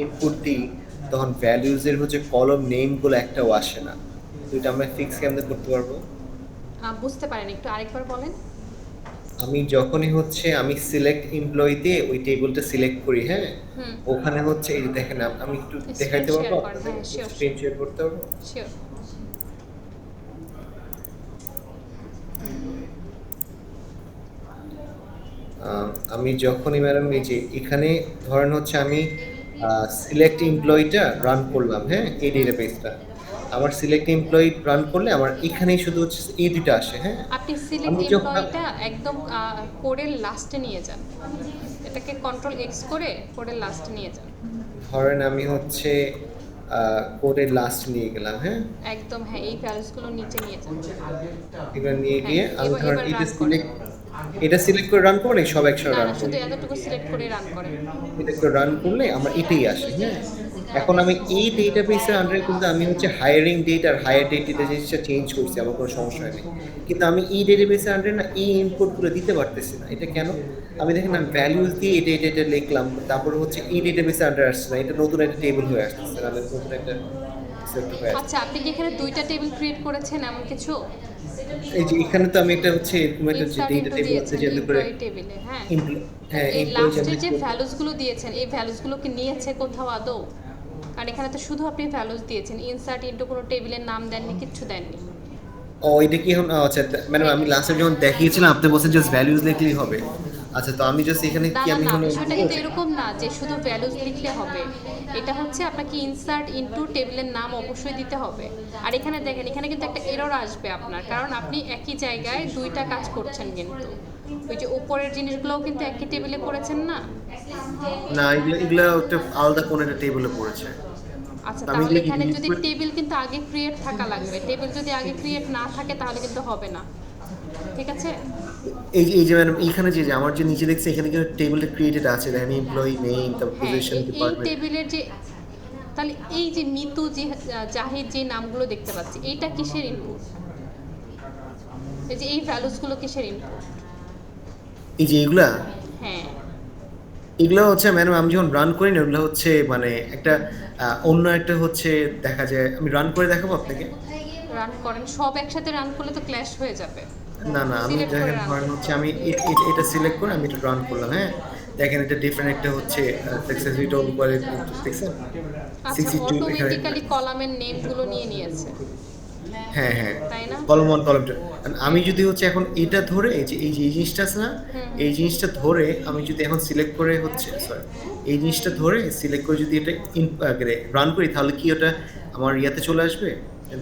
ইনপুট দিই, তখন ভ্যালিউজের হচ্ছে কলম নেমগুলো একটাও আসে না। তো এটা আমরা ফিক্স কেমনে করতে পারবো? বুঝতে পারেন একটু আরেকবার বলেন। আমি যখনই হচ্ছে আমি সিলেক্ট এমপ্লয়ি দিয়ে ওই টেবিলটা সিলেক্ট করি, হ্যাঁ, হুম ওখানে হচ্ছে এই যে দেখেন, আমি একটু Screen দেখাইতে share পারবো? করেন, হ্যাঁ, sure. স্ক্রিন শেয়ার করতে পারবো? শিওর। আমি যখনই ম্যাডাম এই যে এখানে ধরেন হচ্ছে আমি সিলেক্ট এমপ্লয়িটা রান করলাম, হ্যাঁ, এই ডেটাবেসটা আমার সিলেক্ট এমপ্লয়ি রান করলে আমার এখানেই শুধু হচ্ছে এই দুটো আসে, হ্যাঁ। আপনি সিলেক্ট আমি যখন- এমপ্লয়িটা একদম কোডের লাস্টে নিয়ে যান, এটাকে কন্ট্রোল এক্স করে কোডের লাস্টে নিয়ে যান, ধরেন আমি হচ্ছে কোডের লাস্ট নিয়ে গেলাম, হ্যাঁ, একদম হ্যাঁ এই ভ্যালুসগুলো নিচে নিয়ে যান। এবার নিয়ে গিয়ে হ্যাঁ, আমি এবার- ধরেন এবার এটা run করেন। এটা সিলেক্ট করে রান করবো না, সব একসাথে না রান না শুধু করবো। এতটুকু সিলেক্ট করে রান করেন। এটা করে রান করলে আমার এটাই আসে, হ্যাঁ। এখন আমি এই ডেটাবেসের আন্ডারে কিন্তু আমি হচ্ছে হায়ারিং ডেট আর হায়ার ডেট এটা জিনিসটা চেঞ্জ করছি, আমার কোনো সমস্যা নেই, কিন্তু আমি এই ডেটাবেসের আন্ডারে না এই ইনপুটগুলো দিতে পারতেছি না। এটা কেন? আমি দেখেন আমি ভ্যালুজ দিয়ে এটা লিখলাম, তারপরে হচ্ছে এই ডেটাবেসের আন্ডারে আসছে না, এটা নতুন একটা টেবিল হয়ে আসছে, নাহলে নতুন একটা সেট হয়ে আসছে। আচ্ছা আপনি কি এখানে দুইটা টেবিল ক্রিয়েট করেছেন এমন কিছু? এই যে এখানে তো আমি একটা হচ্ছে এরকম একটা ইনসার্ট ডেটা ইনটু টেবিল আছে দিয়েছেন যেটা করে এমপ্লয়ি টেবিলে, হ্যাঁ হ্যাঁ এই এই লাস্টে যে ভ্যালুসগুলো দিয়েছেন এই ভ্যালুসগুলো কি নিয়েছে কোথাও আদৌ? কারণ এখানে তো শুধু আপনি ভ্যালুস দিয়েছেন, ইনসার্ট ইনটু কোনো টেবিলের নাম দেননি, কিচ্ছু দেননি। ও এটা কি এখন আচ্ছা ম্যাডাম, আমি লাস্টে যখন দেখিয়েছিলাম আপনি বলছেন জাস্ট ভ্যালুজ লিখলেই হবে। আচ্ছা তো আমি জাস্ট এখানে না কি না আমি না এখন বিষয়টা কিন্তু এরকম না যে শুধু ভ্যালুস লিখলে হবে, এটা হচ্ছে আপনাকে ইনসার্ট ইনটু টেবিলের নাম অবশ্যই দিতে হবে। আর এখানে দেখেন এখানে কিন্তু একটা এরর আসবে আপনার, কারণ আপনি একই জায়গায় দুইটা কাজ করছেন, কিন্তু ওই যে উপরের জিনিসগুলোও কিন্তু একই টেবিলে করেছেন না। না এগুলো একটা আলাদা কোন একটা টেবিলে পড়েছে। আচ্ছা আমি তাহলে এগুলো এখানে delete যদি করে- টেবিল কিন্তু আগে ক্রিয়েট থাকা লাগবে, টেবিল যদি আগে ক্রিয়েট না থাকে তাহলে কিন্তু হবে না, ঠিক আছে? এই যে ম্যাডাম এইখানে যে আমার যে নিচে দেখছি এখানে কিন্তু টেবিলটা ক্রিয়েটেড আছে, দেখেন এমপ্লয়ি নেম, তারপর হ্যাঁ পজিশন, এই ডিপার্টমেন্ট। টেবিলের যে তাহলে এই যে মিতু যে জাহিদ যে নামগুলো দেখতে পাচ্ছি এইটা কিসের ইনপুট? এই যে এই ভ্যালুসগুলো কিসের ইনপুট? এই যে এগুলা হ্যাঁ, এগুলো হচ্ছে ম্যাডাম আমি যখন রান করি না ওগুলো হচ্ছে মানে একটা অন্য একটা হচ্ছে দেখা যায় আমি রান করে দেখাবো আপনাকে। কোথায় গিয়ে রান করেন, সব একসাথে রান করলে তো ক্ল্যাশ হয়ে যাবে। না না আমি Select করে দেখেন run ধরেন করতে হচ্ছে আমি এটা সিলেক্ট করে আমি এটা রান করলাম, হ্যাঁ দেখেন এটা ডিফারেন্ট একটা হচ্ছে সাকসেস রেট বলে দেখছেন আচ্ছা, 62 এখানে অটোমেটিক্যালি কলামের নেমগুলো নিয়ে নিয়েছে, হ্যাঁ হ্যাঁ তাই না? কলম 1 কলম 2 আমি যদি হচ্ছে এখন এটা ধরে এই জিনিসটা আছে না এই জিনিসটা ধরে আমি যদি এখন সিলেক্ট করে হচ্ছে সরি এই জিনিসটা ধরে সিলেক্ট করে যদি এটা রান করি তাহলে কি ওটা আমার ইয়াতে চলে আসবে?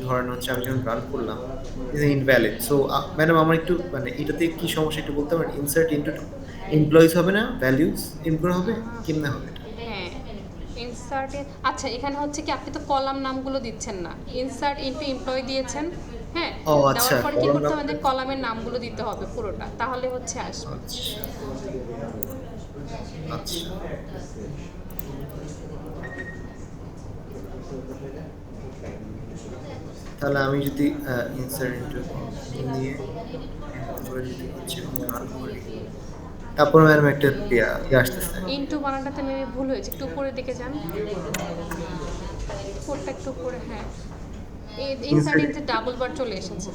ধরেন হচ্ছে আমি যখন রান করলাম ইনভ্যালিড। সো ম্যাডাম আমার একটু মানে এটাতে কি সমস্যা একটু বলতে পারেন? ইনসার্ট ইনটু এমপ্লয়িজ হবে না, ভ্যালুজ ইনপুট হবে, কেমনে হবে এটা? হ্যাঁ, ইনসার্টে আচ্ছা এখানে হচ্ছে কি আপনি তো কলাম নামগুলো দিচ্ছেন না, ইনসার্ট ইনটু এমপ্লয়ি দিয়েছেন, হ্যাঁ ও আচ্ছা, দেওয়ার পর কি কলাম করতে নাম- আমাদের কলামের নামগুলো দিতে হবে পুরোটা, তাহলে হচ্ছে আসবে। আচ্ছা আচ্ছা তাহলে আমি যদি ইনসার্ট ইনটু নিয়ে তারপরে যদি হচ্ছে রান করি তারপর ম্যাডাম একটা ইয়ে আসতেছে ইনটু বানানটাতে মেবি ভুল হয়েছে, একটু উপরের দিকে যান, উপরটা একটু উপরে, হ্যাঁ এই ইনসার্ট ইনটু ডাবল বার চলে এসেছে।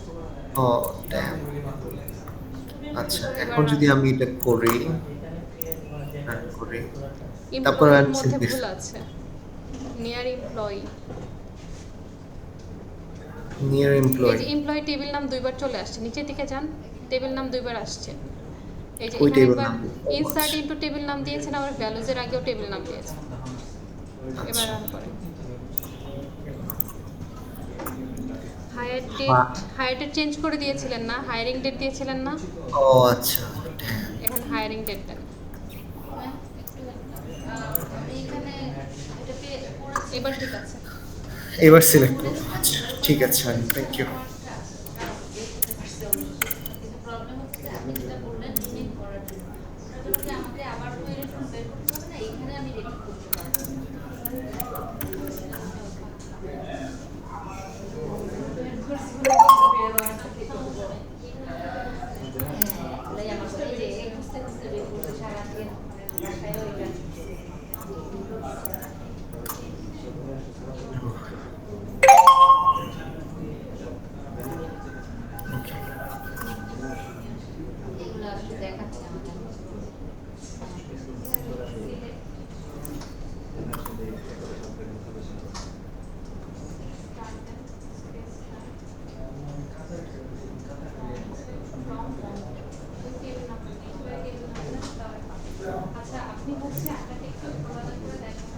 ও ড্যাম আচ্ছা এখন যদি আমি এটা করি রান করি তারপর এমপ্লয়ির আমি মধ্যে syntax- ভুল আছে, নিয়ার এমপ্লয়ি, নিয়ার এই এমপ্লয়ি যে এমপ্লয়ি টেবিল নাম দুইবার চলে আসছে, নিচের দিকে যান, টেবিল নাম দুইবার আসছে। এই যে ওই এখানে table একবার নাম। ইনসার্ট ইনটু টেবিল নাম দিয়েছেন, আবার ভ্যালুজের আগেও টেবিল নাম দিয়েছেন। এবার রান করেন। Hire date, hire date change করে দিয়েছিলেন না, হায়ারিং ডেট দিয়েছিলেন না, ও আচ্ছা এখন হায়ারিং ডেট দেন। আমি এখানে এটা পেয়ে পড়েছি। এবার ঠিক আছে। এবার সিলেক্ট করবো আচ্ছা ঠিক আছে থ্যাংক ইউ। কিন্তু প্রবলেম হচ্ছে যে আপনি যেটা বললেন রিমেক করার জন্য ওটা হচ্ছে আমাকে আবার ওই রেফারেন্স বের করতে হবে না, এখানে আমি রেকর্ড করতে পারবো। এগুলাই আমার এই যে এই খুঁজতে খুঁজতে বের করতে সারাদিন বাসায় ওইটা এগুলো আসলে দেখাচ্ছে আমাকে। আচ্ছা আপনি হচ্ছে আপনাকে একটু আলাদা করে দেখেন,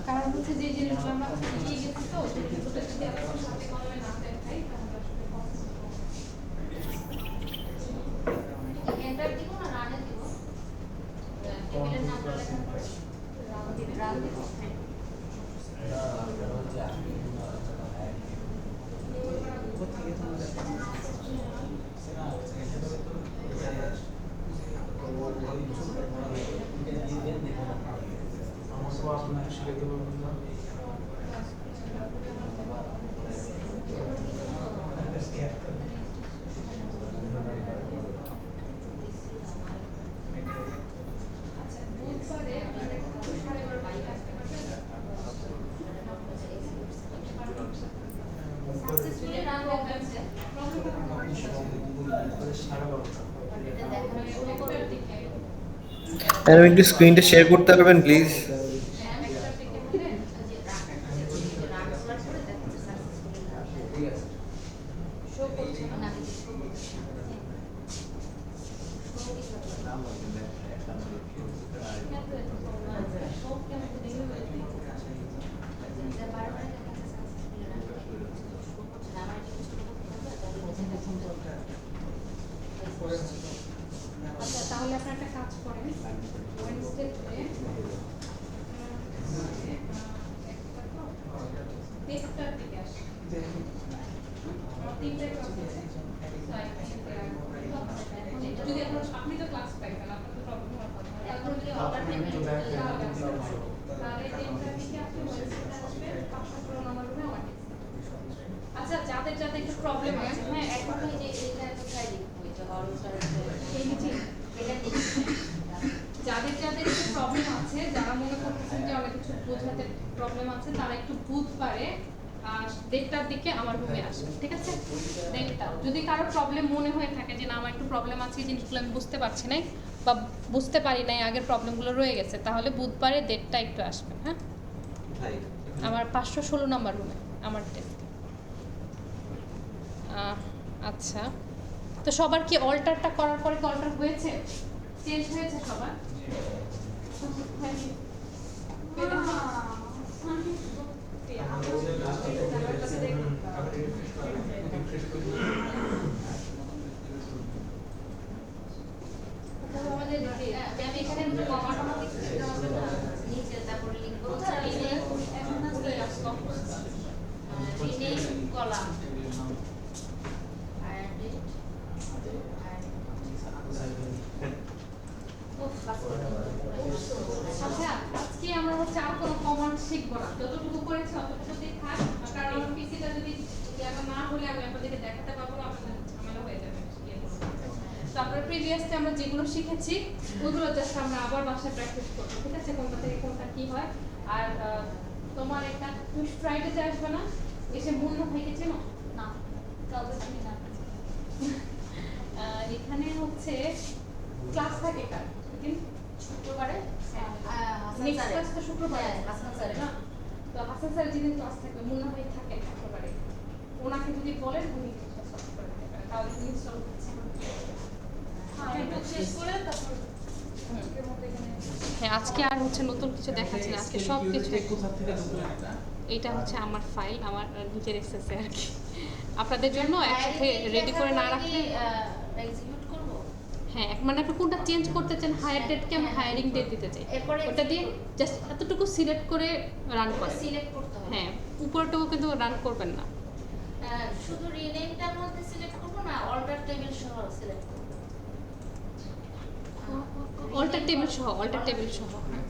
কারণ হচ্ছে যে জিনিসগুলো আমরা শিখে গেছি তো সেই কিছুটা যদি আপনার সাথে কলমে না দেখাই তাহলে আসলে এন্টার দিব না রানে দিব টেবিলের নামটা লেখার পরে রান দিব। আপনাকে শিখাতে পারবেন না। সাকসেসফুলি রান দেখাচ্ছে এটা দেখানোর শুরু করে দিকে ম্যাডাম একটু স্ক্রিনটা শেয়ার করতে পারবেন প্লিজ? শো করছে না, না কিছু শো করছে না। নাম বলছেন দেখ, একটা আমাদের সব কেমন দেখে বারবার দেখা যাচ্ছে আমার কিছু ছোট আচ্ছা তাহলে আপনার একটা কাজ করেন ওয়েডনেসডেতে টেস্টার দিকে আসেন তিনটে ক্লাস আছে যদি আপনার আপনি তো ক্লাস পাইবেন আপনার তো প্রবলেম হওয়ার কথা না। এখন কি অর্ডার পেমেন্ট তাহলে তিনটা দিকে আপনি ওয়েডনেসডেতে আসবেন 516 নম্বর রুমে আমার আচ্ছা যাদের যাদের একটু প্রবলেম আছে হ্যাঁ এখন ওই যে এটা কোথায় লিখবো এটা অর্ডার এই নিচে এটা লিখবো যাদের যাদের একটু প্রবলেম আছে যারা মনে করতেছেন যে অনেক কিছু বোঝাতে প্রবলেম আছে তারা একটু বুধবারে 1:30টার দিকে আমার রুমে আসবে ঠিক আছে 1:30 যদি কারো প্রবলেম মনে হয়ে থাকে যে না আমার একটু প্রবলেম আছে এই জিনিসগুলো আমি বুঝতে পারছি না বা বুঝতে পারি নাই আগের প্রবলেমগুলো রয়ে গেছে তাহলে বুধবারে 1:30টা একটু আসবেন হ্যাঁ ভাই আমার 516 নম্বর রুমে আমার ডেস্ক আচ্ছা তো সবার কি অল্টারটা করার পরে কি অল্টার হয়েছে চেঞ্জ হয়েছে সবার আমাদের আমি এখানে কমা টমা লিখতে হবে না নিচে তারপরে লিখবো রিনেম কলাম আচ্ছা আজকে আমরা হচ্ছে আর কোনো কমান্ড শিখবো না যতটুকু করেছি অতটুকু দিয়ে থাক কারণ আমার পিসিটা যদি জায়গা না হলে আমি আপনাদেরকে দেখাতে পারবো না আপনাদের ঝামেলা হয়ে যাবে তারপরে প্রিভিয়াসলি আমরা যেগুলো শিখেছি ওইগুলো জাস্ট আমরা আবার বাসায় প্র্যাকটিস করবো ঠিক আছে কোনটা থেকে কোনটা কি হয় আর তোমার একটা তুমি ফ্রাইডেতে আসবে না এসে মূল্য হয়ে চেনো না কাউকে চিনি না এখানে হচ্ছে ক্লাস থাকে কার দিন শুক্রবারে নেক্সট ক্লাস তো শুক্রবারে হাসান স্যারের না তো হাসান স্যার যেদিন ক্লাস থাকবে মুন্না ভাই থাকেন শুক্রবারে ওনাকে যদি বলেন উনি জিনিসটা সলভ করে দিতে পারেন তাহলে জিনিস সলভ হচ্ছে শেষ করে তারপর হ্যাঁ আজকে আর হচ্ছে নতুন কিছু দেখাচ্ছি না আজকে সব কিছু কোথা থেকে ঢুকলেন এটা এটা হচ্ছে আমার ফাইল আমার নিজের এক্সেসে আর কি আপনাদের জন্য একসাথে রেডি করে না রাখলে এক্সিকিউট করব হ্যাঁ মানে আপনি কোনটা চেঞ্জ করতে চান হায়ার ডেটকে আমি হায়ারিং ডেট দিতে চাই এরপরে ওটা দিয়ে জাস্ট এতটুকু সিলেক্ট করে রান করেন সিলেক্ট করতে হবে হ্যাঁ উপরটাও কিন্তু রান করবেন না শুধু রিনেমটার মধ্যে সিলেক্ট করব না অল্টার টেবিল সহ সিলেক্ট করব অল্টার টেবিল সহ হ্যাঁ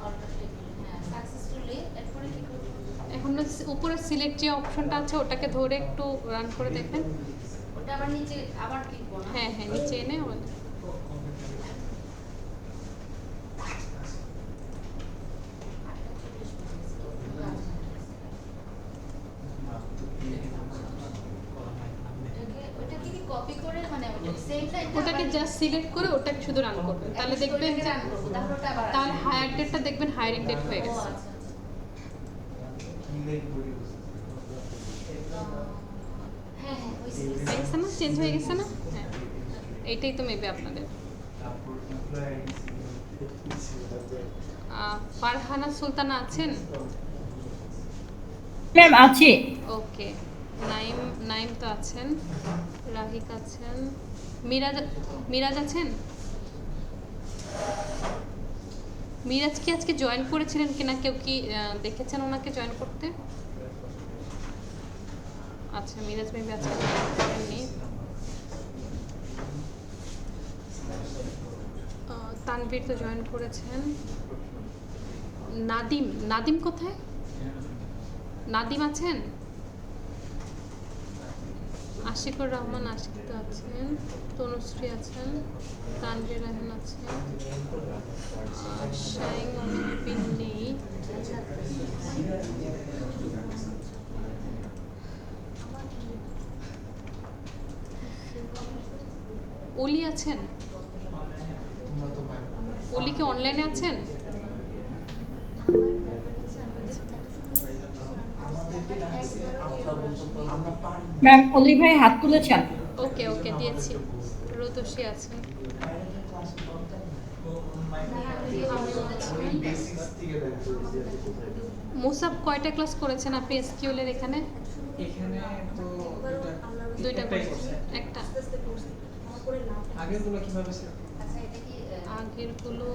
অল্টার টেবিল হ্যাঁ সাকসেসফুলি এরপরে কি করব এখন উপরে সিলেক্ট যে অপশনটা আছে ওটাকে ধরে একটু রান করে দেখবেন ওটা আবার নিচে আবার লিখব না হ্যাঁ নিচে এনে ওটাকে কি কপি করে মানে সেমটা ওটাকে জাস্ট সিলেক্ট করে ওটাকে শুধু রান করবেন তাহলে দেখবেন যে রান করব তাহলে ওটা আবার তাহলে হায়ার ডেটটা দেখবেন হায়ারিং ডেট হয়ে গেছে হ্যাঁ হ্যাঁ হইছে হয়ে গেছে না চেঞ্জ হয়ে গেছে না হ্যাঁ এইটাই তো মেবি আপনাদের ফারহানা সুলতানা আছেন ম্যাম আছি ওকে নাইম তো আছেন রাহিক আছেন মিরাজ আছেন মিরাজ কি আজকে জয়েন করেছিলেন কিনা কেউ কি দেখেছেন ওনাকে জয়েন করতে আচ্ছা মিরাজ মেবি আজকে join করেননি তানভীর তো জয়েন করেছেন নাদিম কোথায় নাদিম আছেন আশিকুর রহমান আশিক তো আছেন তনুশ্রী আছেন তানভীর রহমান আছেন শাইন অনিবিন নেই অলি আছেন অলি কি অনলাইনে আছেন ম্যাম অলি ভাই হাত তুলেছেন। ওকে ওকে দিয়েছি, রুতোষী আছে। মুসাব কয়টা ক্লাস করেছেন আপনি এসকিউএল এর এখানে? এখানে তো দুইটা একটাই করছেন, করছে। একটা। আগেরগুলো কিভাবে ছিল? আচ্ছা এটা কি আগেরগুলো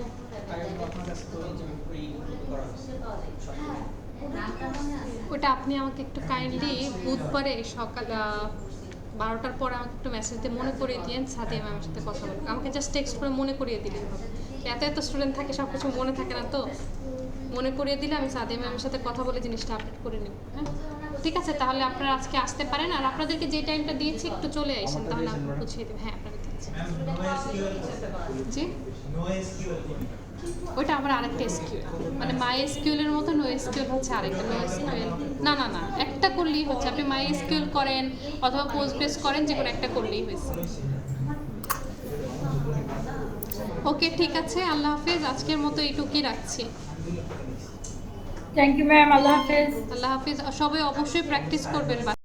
আগেরগুলো আপনার কাছে তো এই যে করা হয়েছে। নামটা মনে আছে? ওটা আপনি আমাকে একটু কাইন্ডলি বুধবারে সকাল 12টার পর আমাকে একটু মেসেজ দিয়ে মনে করিয়ে দিয়েন, সাথে ম্যামের সাথে কথা বলবো। আমাকে জাস্ট টেক্সট করে মনে করিয়ে দিলেন হবে। এত এত স্টুডেন্ট থাকে, সব কিছু মনে থাকে না, তো মনে করিয়ে দিলে আমি সাথে ম্যামের সাথে কথা বলে জিনিসটা আপডেট করে নিব। হ্যাঁ ঠিক আছে, তাহলে আপনারা আজকে আসতে পারেন। আর আপনাদেরকে যে টাইমটা দিয়েছি একটু চলে আসেন, তাহলে আমি বুঝিয়ে দেবো। হ্যাঁ আপনাদের দিচ্ছি। জি ওইটা আবার আরেকটা এসকিউএল, মানে মাই এসকিউএল এর মতো নো এসকিউএল হচ্ছে আরেকটা। নো এসকিউএল না না না, একটা করলেই হচ্ছে। আপনি মাই এসকিউএল করেন অথবা পোস্টগ্রেস করেন, যে কোনো একটা করলেই হয়েছে। ওকে ঠিক আছে, আল্লাহ হাফেজ। আজকের মতো এইটুকুই রাখছি। থ্যাংক ইউ ম্যাম, আল্লাহ হাফেজ। আল্লাহ হাফেজ। সবাই অবশ্যই প্র্যাকটিস করবেন।